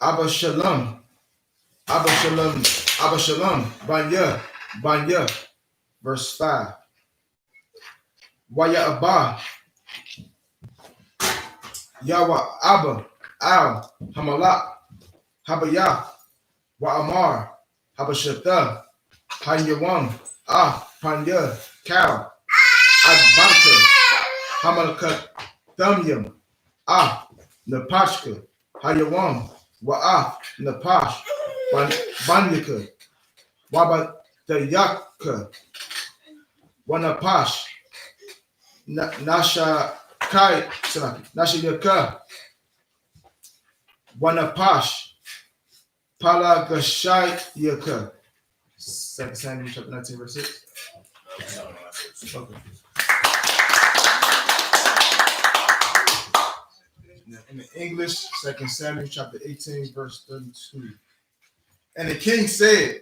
Abashalam, Banya, verse 5. Waya Abba, Yawa Abba, Al, Hamalak, Habaya, Wa'amar, Habashata, Hanyawam, Panya, Kal, Adbanka, Hamalakat, Thamyam, Napashka, Hayawam, Wa'ah, Napash, Banyaka, Wabatayaka, Wanapash, Nashayaka, Wanapash, Palagashayaka. 2 Samuel chapter 19, verse 6. Okay. In the English, 2 Samuel chapter 18, verse 32. And the king said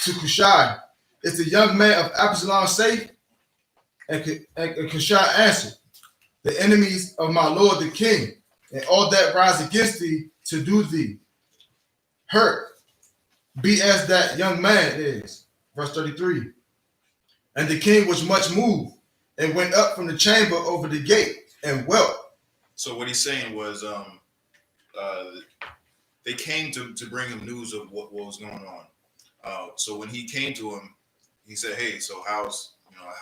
to Cushai, is the young man of Absalom safe? And Cushai answered, the enemies of my lord the king, and all that rise against thee to do thee hurt, be as that young man is. Verse 33. And the king was much moved, and went up from the chamber over the gate, and wept. So what he's saying was, they came to bring him news of what was going on. So when he came to him, he said, "Hey, so how's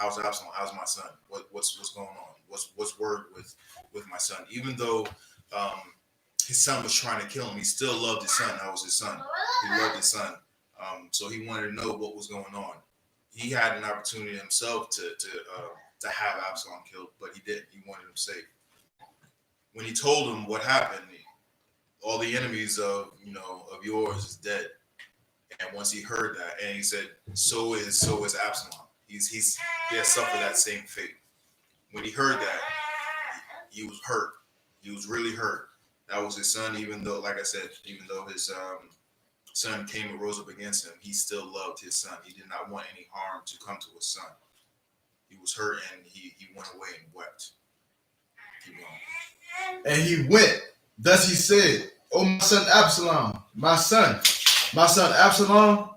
Absalom? How's my son? What's going on? What's word with my son? Even though his son was trying to kill him, he still loved his son. That was his son. He loved his son. So he wanted to know what was going on. He had an opportunity himself to have Absalom killed, but he didn't. He wanted him safe. When he told him what happened, all the enemies of yours is dead. And once he heard that, and he said, so is Absalom. He has suffered that same fate. When he heard that, he was hurt. He was really hurt. That was his son, even though, like I said, even though his son came and rose up against him, he still loved his son. He did not want any harm to come to his son. He was hurt, and he went away and wept. Keep going. And he went. Thus he said, O my son Absalom, my son Absalom,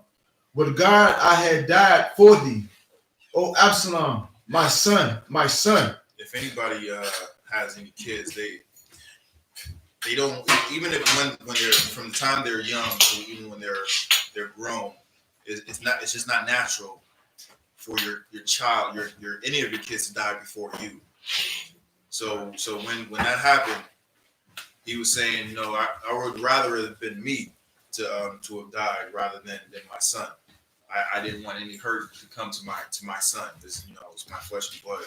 with God I had died for thee. O Absalom, my son. If anybody has any kids, they don't, even if when they're, from the time they're young to even when they're grown, it's just not natural for your child, your any of your kids to die before you. So when that happened, he was saying, I would rather it have been me to have died rather than my son. I didn't want any hurt to come to my son. This, it's my flesh and blood.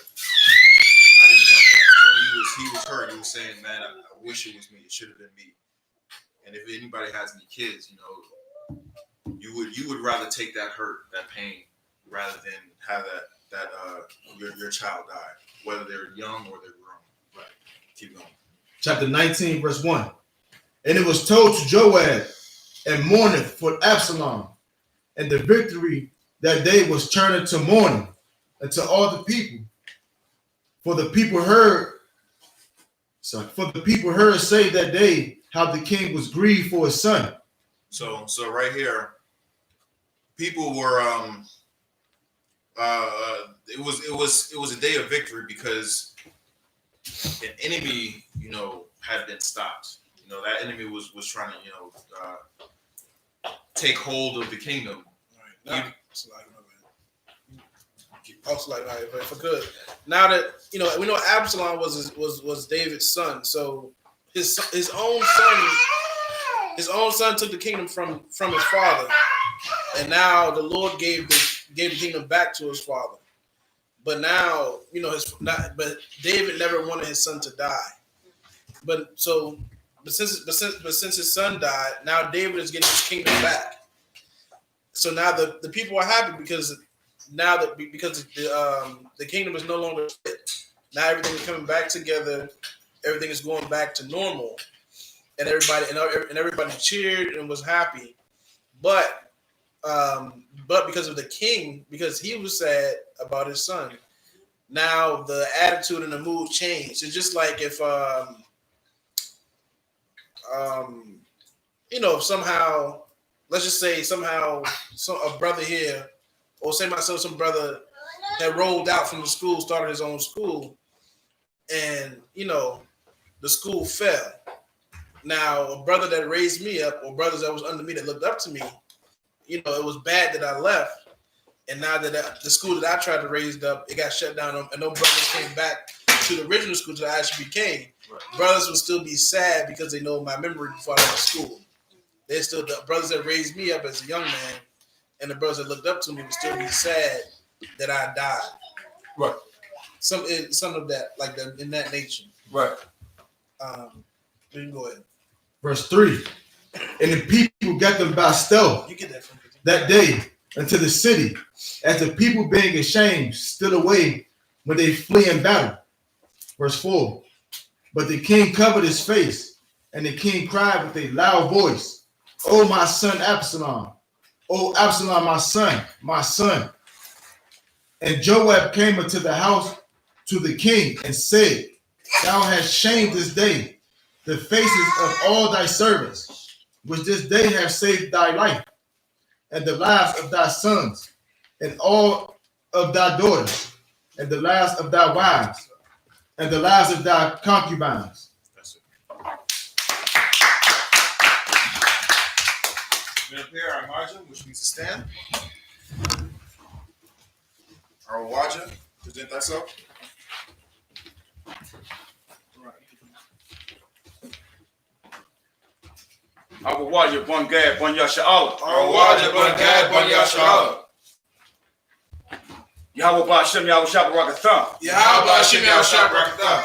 I didn't want that. So he was hurt. He was saying, man, I wish it was me. It should have been me. And if anybody has any kids, you would rather take that hurt, that pain, rather than have that your child die, whether they're young or they're grown. Right. Keep going. Chapter 19, verse 1. And it was told to Joab, and mourneth for Absalom, and the victory that day was turned into mourning unto all the people. For the people heard say that day how the king was grieved for his son. So right here, people were it was a day of victory because an enemy, had been stopped. That enemy was trying to, take hold of the kingdom. Right. If I could. Now that we know Absalom was David's son, so his own son took the kingdom from his father, and now the Lord gave the kingdom back to his father. But now but David never wanted his son to die. But since his son died, now David is getting his kingdom back. So now the people are happy because the kingdom is no longer split. Now everything is coming back together. Everything is going back to normal, and everybody cheered and was happy. But because of the king, because he was sad about his son, now the attitude and the mood changed. It's just like if somehow, let's just say a brother here, or say myself, some brother that rolled out from the school, started his own school, and the school fell. Now a brother that raised me up, or brothers that was under me that looked up to me, it was bad that I left, and now that the school that I tried to raise up, it got shut down, and no brothers came back to the original school, to the I.S.U.P.K. Right. Brothers would still be sad because they know my memory before I left school. They're still the brothers that raised me up as a young man, and the brothers that looked up to me would still be sad that I died. Right. Some of that, like that, in that nature. Right. You can go ahead. Verse 3. And the people got them by stealth You get that day into the city, as the people being ashamed stood away when they flee in battle. Verse 4. But the king covered his face, and the king cried with a loud voice, "O my son Absalom, O Absalom, my son." And Joab came into the house to the king and said, "Thou hast shamed this day the faces of all thy servants, which this day have saved thy life, and the lives of thy sons, and all of thy daughters, and the lives of thy wives, and the lives of thy concubines." That's it. We prepare our margin, which means to stand. Our waja, present thyself. Our waja, bon gad, bon yasha'Allah. Our waja, bon gad, bon yasha'Allah. Yahweh Ba'ashem, Yahweh Shabbat Rakatham. Yahweh Ba'ashem, Yahweh Shabbat Rakatham.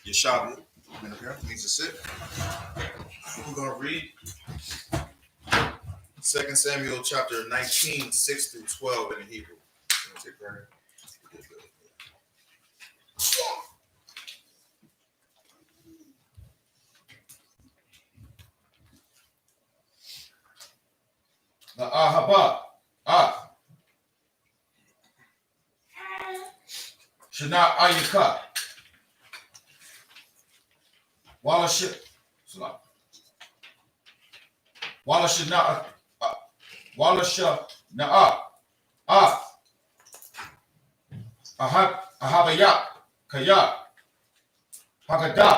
Yeshavu means to sit. We're going to read 2 Samuel chapter 19, 6 through 12 in the Hebrew. You want to take prayer? The Ahaba. Shana Ayaka. Wala Ahabaya Kaya Hagada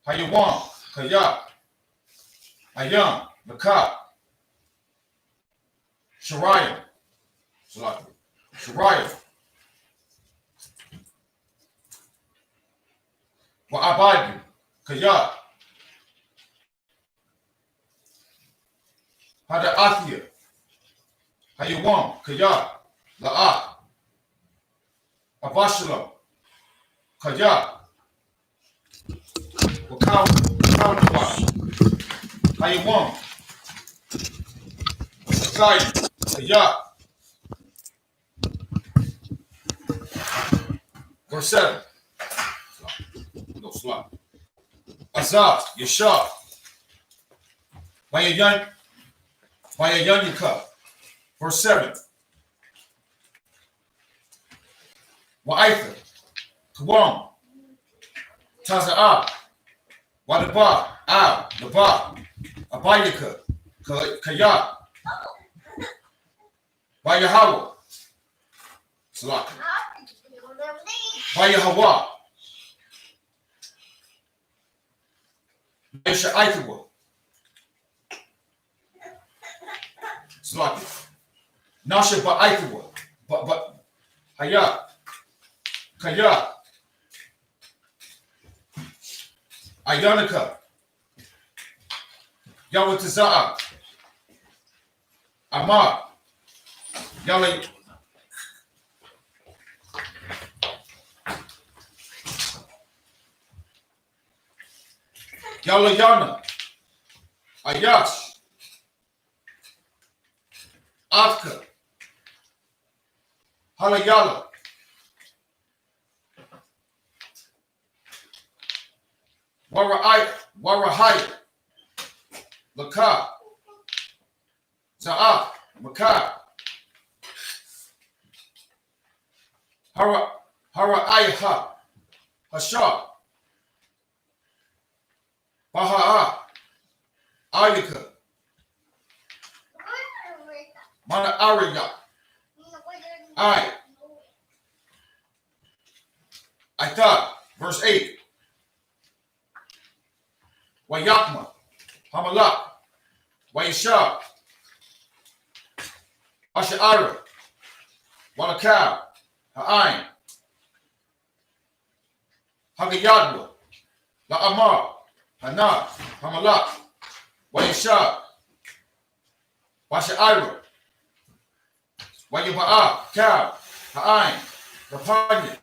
Hayawam, Kayak, Ayam, Nakat, Shariah, Shariah, Wa'abadi, Kayak, Hada'athia, Hayawam, Kayak, La'at, Abashalam, Kayak, Wakawanawa, Hayawam, Kai, Kayak. Verse 7. No slap. Azaz, Yashar. Vayayanika. Verse 7. Wa'aitha. Kawam. Taza'ah. Wadaba. Naba. Abayaka. Kaya. Vayahawa. Slap. Vayahawa. Sha'aitwa. Slap. Nasha ba'aitwa. But Hayat. Kaya. Ayanika. Yawataza'a. Amar. Yale. Yalayana. Ayash. Afka. Halayala. Warahaya. Laka. Za'af. Maka. Hara'ayha. Hasha. Baha'a. Ayaka. Mana Ariya. I thought, verse 8. Wayakma. Hamalak. Wayashab. Asha'ara. Walakab. Ha'ain. Hagayadwa. La'amar. Hanat. Hamalak. Wayashab. Washa'ara. Wayaba'a. Kab. Ha'ain. Rapanya.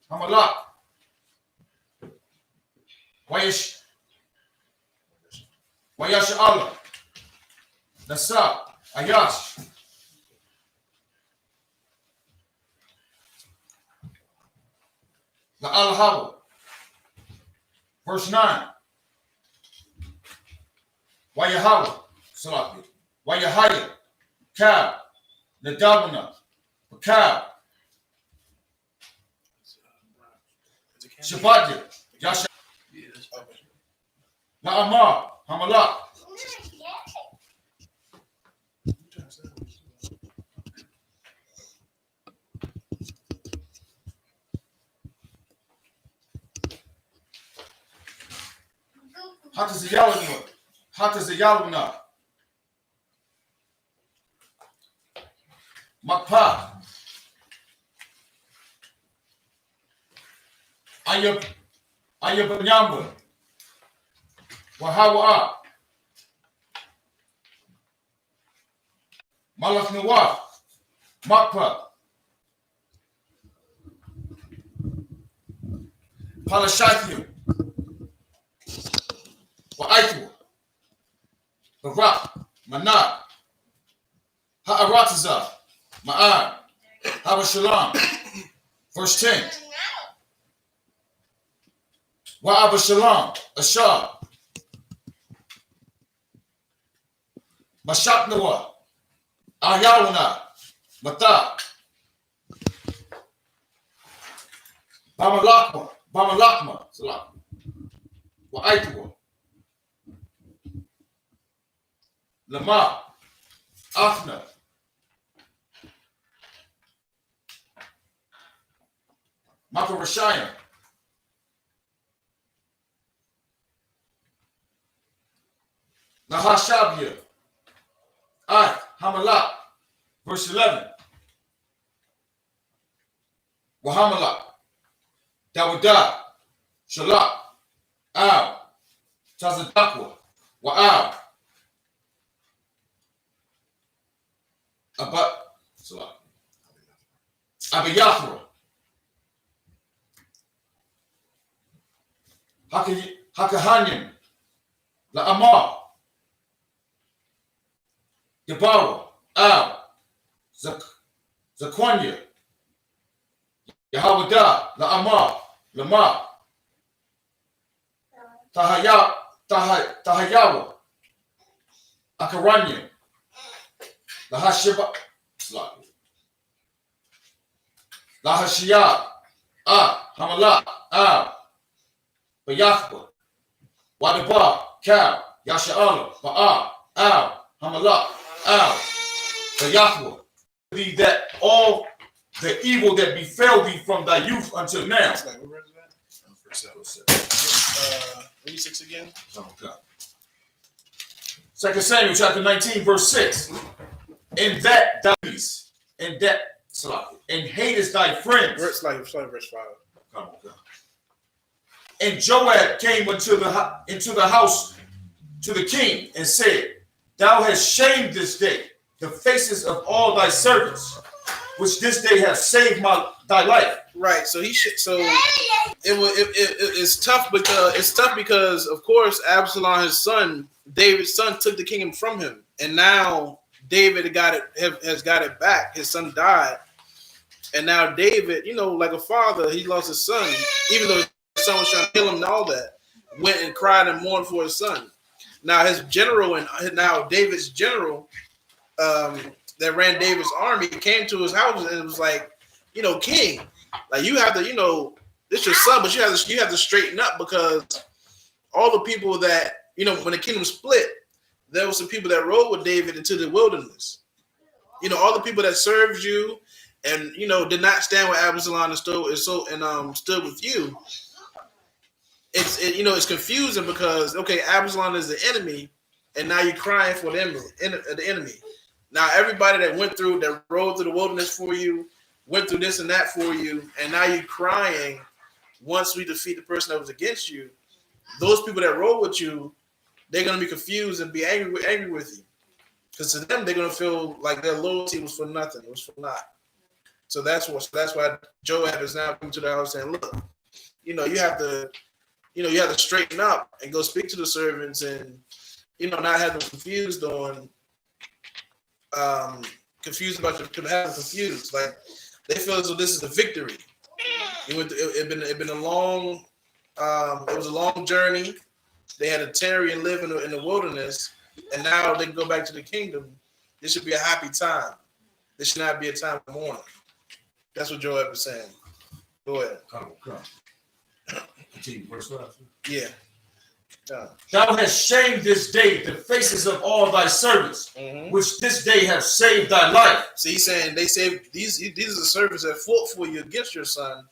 Hamalak. Wayasha'ala. Nasa. Ayash. La'al-Hawa. Verse 9. Wayahawa. Salaki. Wayahaya. Kab. Nadabana. Kab. Shabbat. Yasha. La'amar. Hamalak. Hatazayaluna. Makpa. Ayabanyamba. Wahawa'a. Malachnawa. Makpa. Palashathium. Wa'aitwa. Barak. Manat. Ha'arataza. Ma'ad. Habashalam. Verse 10. Wa'abashalam. Ashab. Mashaknawa. Ayawana. Mata. Bamalakma. Salam. Wa'aitwa. Lama. Afna. Makarashaya. Nahashabia. Hamalak. Verse 11. Wahamalak. Dawadah. Shalak. Al. Tazadakwa. Wa'al. Abiyathra. Hakahanyim. La'amar. Gebara. Al. Zaquanya. Yahawadah. La'amar. Lamar. Tahayawa. Akaranya. Lahashiba. Lahashiyah. Hamala. Bayachba. Wadaba. Kal. Yasha'ala. Ba'a. Hamala. Bayachba. Thee that all the evil that befell thee from thy youth until now. 86 again. Okay. 2 Samuel chapter 19, verse 6. In that thou peace, and hatest thy friends. Verse 5. Come on, God. And Joab came into the house to the king and said, Thou hast shamed this day the faces of all thy servants, which this day have saved thy life. Right. So it's tough because of course Absalom, his son, David's son, took the kingdom from him, and now David has got it back. His son died, and now David, like a father, he lost his son, even though his son was trying to kill him and all that, went and cried and mourned for his son. Now his general David's general that ran David's army came to his house and it was like, king, like you have to, this your son, but you have to straighten up, because all the people that, when the kingdom split, there were some people that rode with David into the wilderness. All the people that served you and did not stand with Absalom and stood with you. It's confusing because Absalom is the enemy, and now you're crying for the enemy. Now everybody that rode through the wilderness for you, went through this and that for you, and now you're crying. Once we defeat the person that was against you, those people that rode with you, they're gonna be confused and be angry with you, because to them they're gonna feel like their loyalty was for nothing. It was for naught. So that's why Joab is now coming to the house saying, look, you have to straighten up and go speak to the servants and not have them confused about confused. Like they feel as though this is the victory. It been a long, it was a long journey. They had to tarry and live in the wilderness, and now they can go back to the kingdom. This should be a happy time. This should not be a time of mourning. That's what Joab is saying. Go ahead. Come. Continue, verse 5. Yeah. Thou hast shamed this day the faces of all thy servants, which this day have saved thy life. So he's saying they saved these are the servants that fought for you against your son,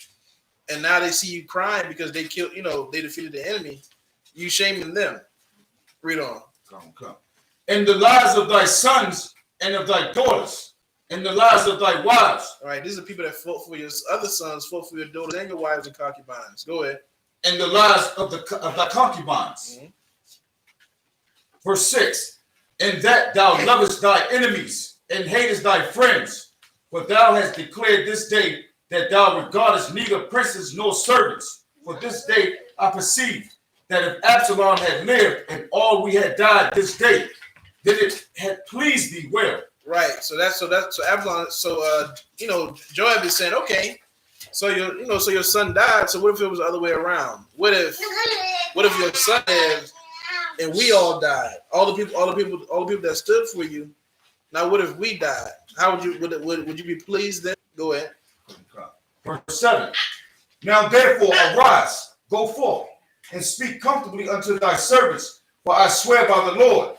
and now they see you crying because they killed, they defeated the enemy. You shaming them. Read on. Come. And the lives of thy sons and of thy daughters, and the lives of thy wives. All right, these are people that fought for your other sons, fought for your daughters and your wives and concubines. Go ahead. And the lives of thy concubines. Verse 6. And that thou lovest thy enemies and hatest thy friends, for thou hast declared this day that thou regardest neither princes nor servants. For this day I perceive that if Absalom had lived and all we had died this day, then it had pleased thee well. Right. So Absalom. So Joab is saying, okay. So your son died. So what if it was the other way around? What if your son lived and we all died? All the people that stood for you. Now what if we died? How would you be pleased then? Go ahead. Verse 7. Now therefore arise, go forth, and speak comfortably unto thy servants, for I swear by the Lord,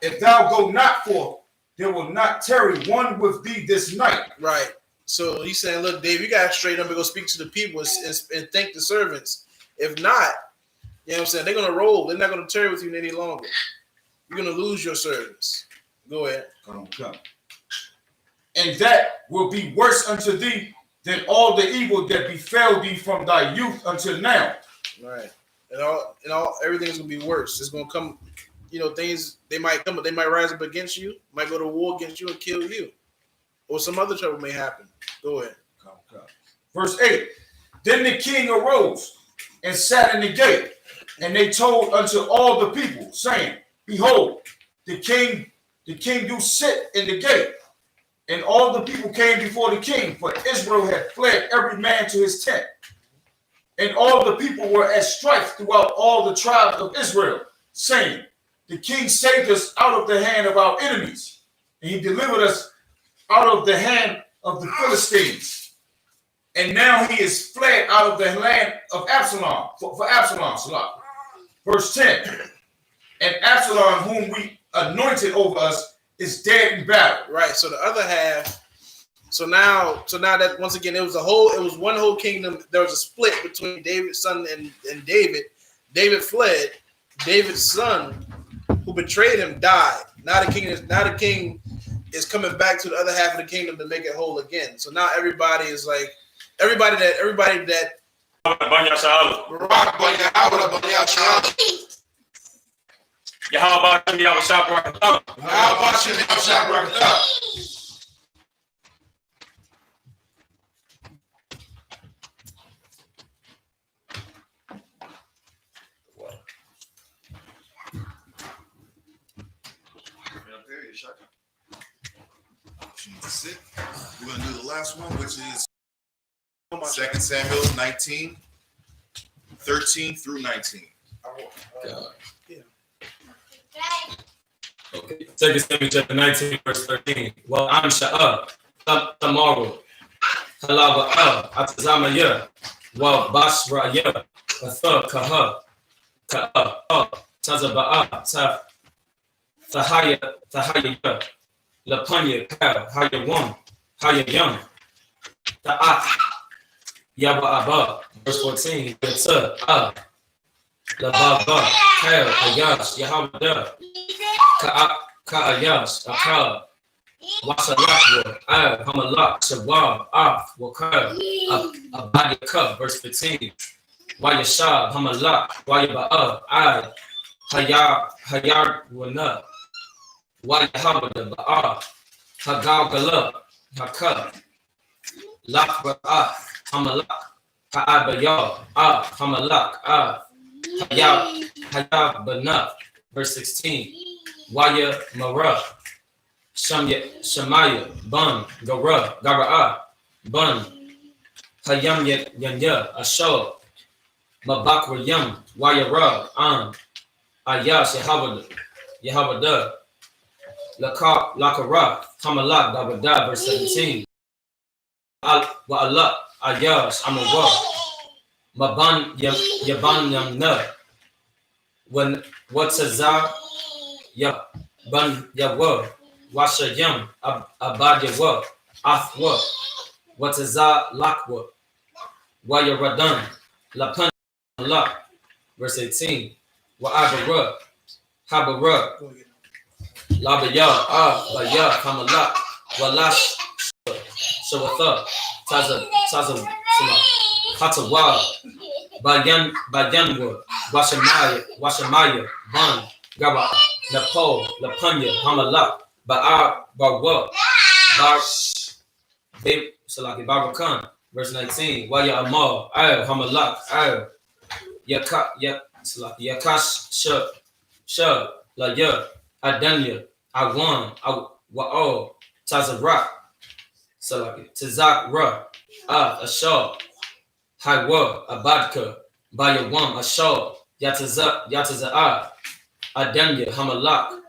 if thou go not forth, there will not tarry one with thee this night. Right. So he's saying, look, Dave, you got to straighten up and go speak to the people and thank the servants. If not, you know what I'm saying, they're going to roll. They're not going to tarry with you any longer. You're gonna lose your servants. Go ahead. Come. And that will be worse unto thee than all the evil that befell thee from thy youth until now. Right. And all everything's gonna be worse. It's gonna come, things they might come, but they might rise up against you, might go to war against you and kill you. Or some other trouble may happen. Go ahead. Come. Verse 8. Then the king arose and sat in the gate, and they told unto all the people, saying, Behold, the king do sit in the gate. And all the people came before the king, for Israel had fled every man to his tent. And all the people were at strife throughout all the tribes of Israel, saying, The king saved us out of the hand of our enemies, and he delivered us out of the hand of the Philistines. And now he is fled out of the land of Absalom, for Absalom. Verse 10. And Absalom, whom we anointed over us, is dead in battle. Right. So the other half. So now that once again it was one whole kingdom. There was a split between David's son and David. David fled. David's son, who betrayed him, died. Now the king is coming back to the other half of the kingdom to make it whole again. So now everybody is like everybody that Sit. We're going to do the last one, which is 2 Samuel 19, 13 through 19. Okay. 2 Samuel chapter 19, verse 13. Well, I'm tomorrow. Halava Atazamaya. Well, Basraya. Kaha. Tazaba. Tahaya. Lapanya, Kyle, Haya One, Haya Young, Ta'at, Yaba Abba, verse 14, Yatsa, Lababa, Kyle, Ayash, Yahabada, Ka'ayash, Akal, Wasalakwa, Hamalak, Shabab, Wakar, Abadika, verse 15, Wayashab, Hamalak, Wayaba, Hayar, Wana. YAHANNA, Hagal, Haka, Lakra, Hamalak, Ha'abayah, Hamalak, Hayab, Banaf, verse 16, Waya Mara, Shamaya, Bun, Gara, Bun, Hayam Yanya, Asho, Mabakra Yam, Waya Ra, Ayash, Yahabada. Lakara, Hamalak, Babada, verse 17. Wa'alak, Ayash, Amawa, Maban, Yaban, Yamna, when Watazar, Yaban, Yawa, Washa Yam, Abad Yawa, Athwa, Watazar, Lakwa, Wayaradan, Lapan, Lak, verse 18. Wa'abara, Habara, Labaya, Baya, Hamalak, Walash, Shawatha, Taza, Hatawa, Bayanwa, Washamaya, Ban, Gaba, Nepal, Lapanya, Hamalak, Barwa, Salaki, Barakan, verse 19, Waya Amal, Hamalak, Yakash, Shah, Laya, Adanya, Awan, Wa'o, Tazarak, Salaki, Tazak Ra, Ashar, Haiwa, Abadka, Bayawam, Ashar, Yataza, Adanya, Hamalak,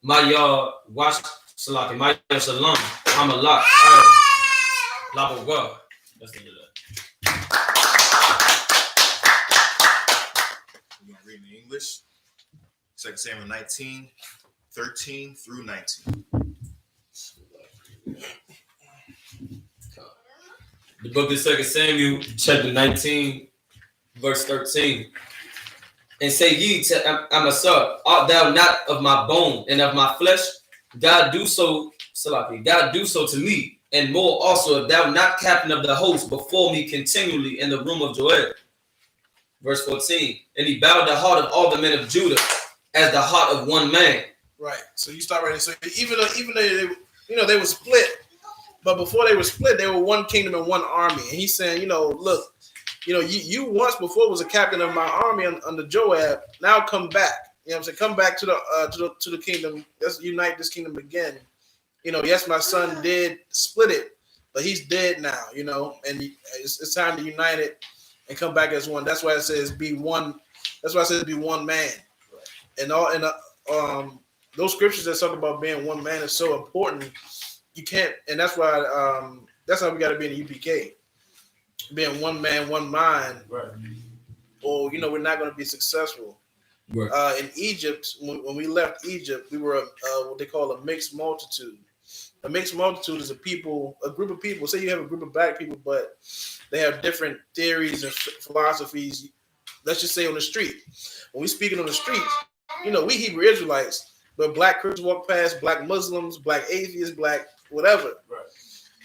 Maya, Wash, Salaki, Maya Salam, Hamalak, Labawa. That's the end of that. We're going to read in English. 2 Samuel 19, 13 through 19. The book of 2 Samuel, chapter 19, verse 13. And say ye to Amasa, art thou not of my bone and of my flesh? God do so, Salaki, God do so to me, and more also, if thou not captain of the host before me continually in the room of Joel. Verse 14. And he bowed the heart of all the men of Judah as the heart of one man. Right. So you start right there. So even though they were split, but before they were split, they were one kingdom and one army. And he's saying, look, you once before was a captain of my army under Joab. Now come back. You know what I'm saying? Come back to the kingdom. Let's unite this kingdom again. Yes, my son did split it, but he's dead now. And it's time to unite it and come back as one. That's why it says be one. That's why it says be one man. And those scriptures that talk about being one man is so important. You can't, and that's why that's how we got to be in the UPK. Being one man, one mind, Right. or we're not going to be successful. Right. In Egypt, when we left Egypt, we were what they call a mixed multitude. A mixed multitude is a group of people. Say you have a group of black people, but they have different theories and philosophies. Let's just say on the street. When we speaking on the street, we Hebrew Israelites, but black Christians walk past, black Muslims, black atheists, black whatever. Right.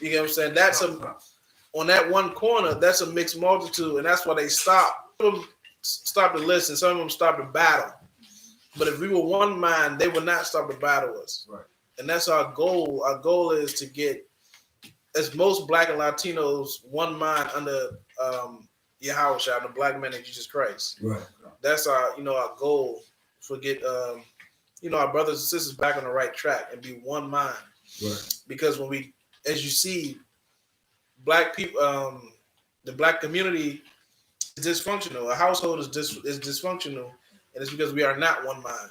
You get what I'm saying? That's on that one corner, that's a mixed multitude, and that's why they stop. Some of them stop to listen, some of them stop to battle. But if we were one mind, they would not stop to battle us. Right. And that's our goal. Our goal is to get, as most black and Latinos, one mind under Yahawashi, the black man of Jesus Christ. Right. That's our, our goal. For get, our brothers and sisters back on the right track and be one mind. Right. Because when we, as you see, black people, the black community is dysfunctional. A household is dysfunctional, and it's because we are not one mind.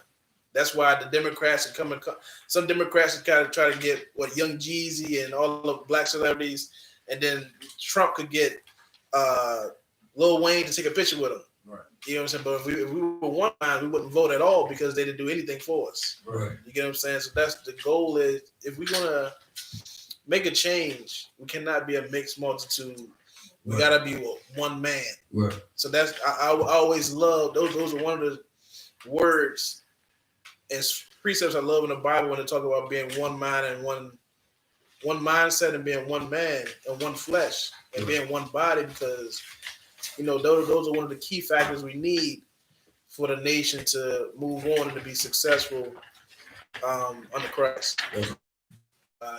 That's why the Democrats are coming. Some Democrats are kind of try to get Young Jeezy and all the black celebrities, and then Trump could get Lil Wayne to take a picture with him. Right. You know what I'm saying? But if we were one mind, we wouldn't vote at all because they didn't do anything for us. Right. You get what I'm saying? So that's the goal. Is if we're gonna make a change, we cannot be a mixed multitude. We gotta be one man. Right. So that's I always love those. Those are one of the words and precepts I love in the Bible when they talk about being one mind and one mindset and being one man and one flesh and being one body, because those are one of the key factors we need for the nation to move on and to be successful under Christ. You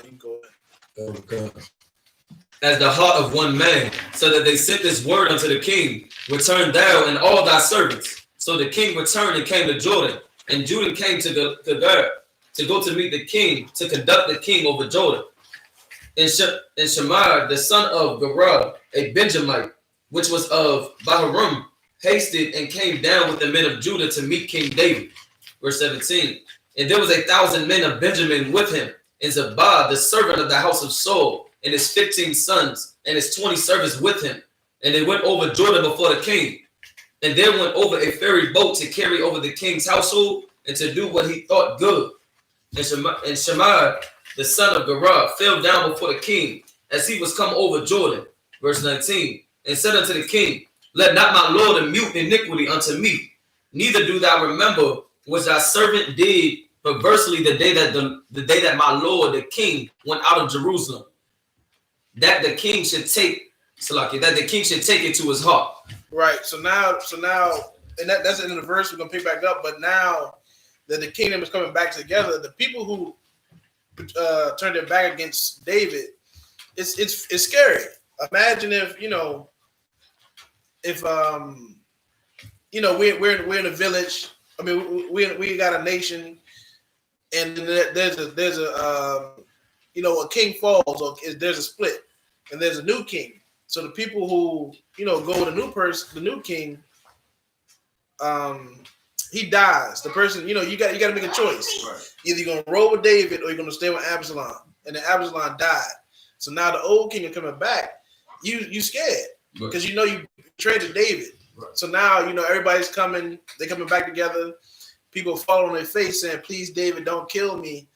can go ahead. As the heart of one man, so that they sent this word unto the king, return thou and all thy servants. So the king returned and came to Jordan, and Judah came to Ger to go to meet the king, to conduct the king over Jordan. And Shemaiah, the son of Gerah, a Benjamite, which was of Bahurim, hasted and came down with the men of Judah to meet King David. Verse 17. And there was 1,000 men of Benjamin with him, and Zabad, the servant of the house of Saul, and his 15 sons, and his 20 servants with him. And they went over Jordan before the king. And there went over a ferry boat to carry over the king's household and to do what he thought good. And Shemaiah, the son of Gerah, fell down before the king as he was come over Jordan. Verse 19. And said unto the king, let not my lord impute iniquity unto me, neither do thou remember what thy servant did perversely the day that my lord the king went out of Jerusalem, that the king should take it to his heart. Right. So now, and that's in the verse we're gonna pick back up. But now that the kingdom is coming back together, the people who turned their back against David, it's scary. Imagine if we're in a village. I mean, we got a nation, and there's a king falls, or there's a split, and there's a new king. So the people who go with the new king, he dies. The person, you got to make a choice. Right. Either you're gonna roll with David or you're gonna stay with Absalom, and then Absalom died. So now the old king is coming back. You scared because you betrayed David. Right. So now everybody's coming. They're coming back together. People fall on their face saying, "Please, David, don't kill me.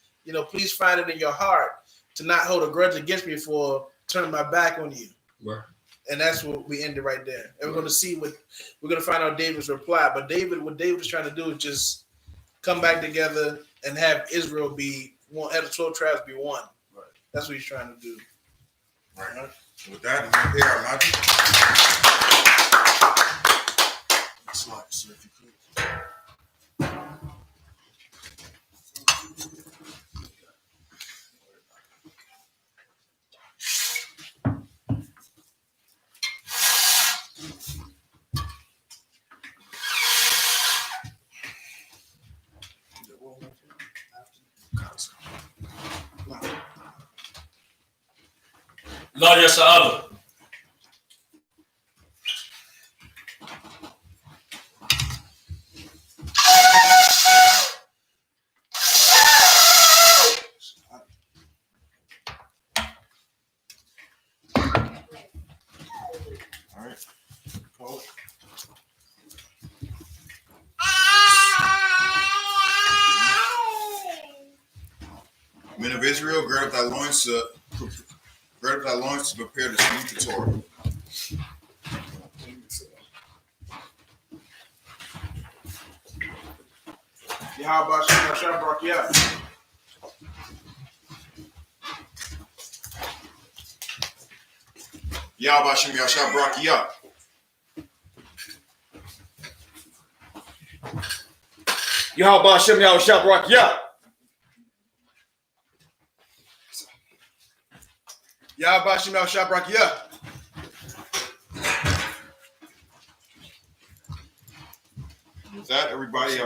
Please find it in your heart to not hold a grudge against me for turning my back on you." Right. And that's what we ended right there. And we're going to see what we're going to find out David's reply. But what David is trying to do is just come back together and have Israel be one, have the 12 tribes be one. Right. That's what he's trying to do. Right. With that, we're going to pay our magic. Slide, sir, if you could. Lord, yes, other. All right. Call it. Men of Israel, gird up thy loins to prepare to speak the Torah. Yahweh Shem Barak Yah. Yahweh Shem Yahshua Barak Yah. Yahweh Shem Yahshua Barak Yah. Yahweh Shem Yahshua Barak Yah. With that, everybody,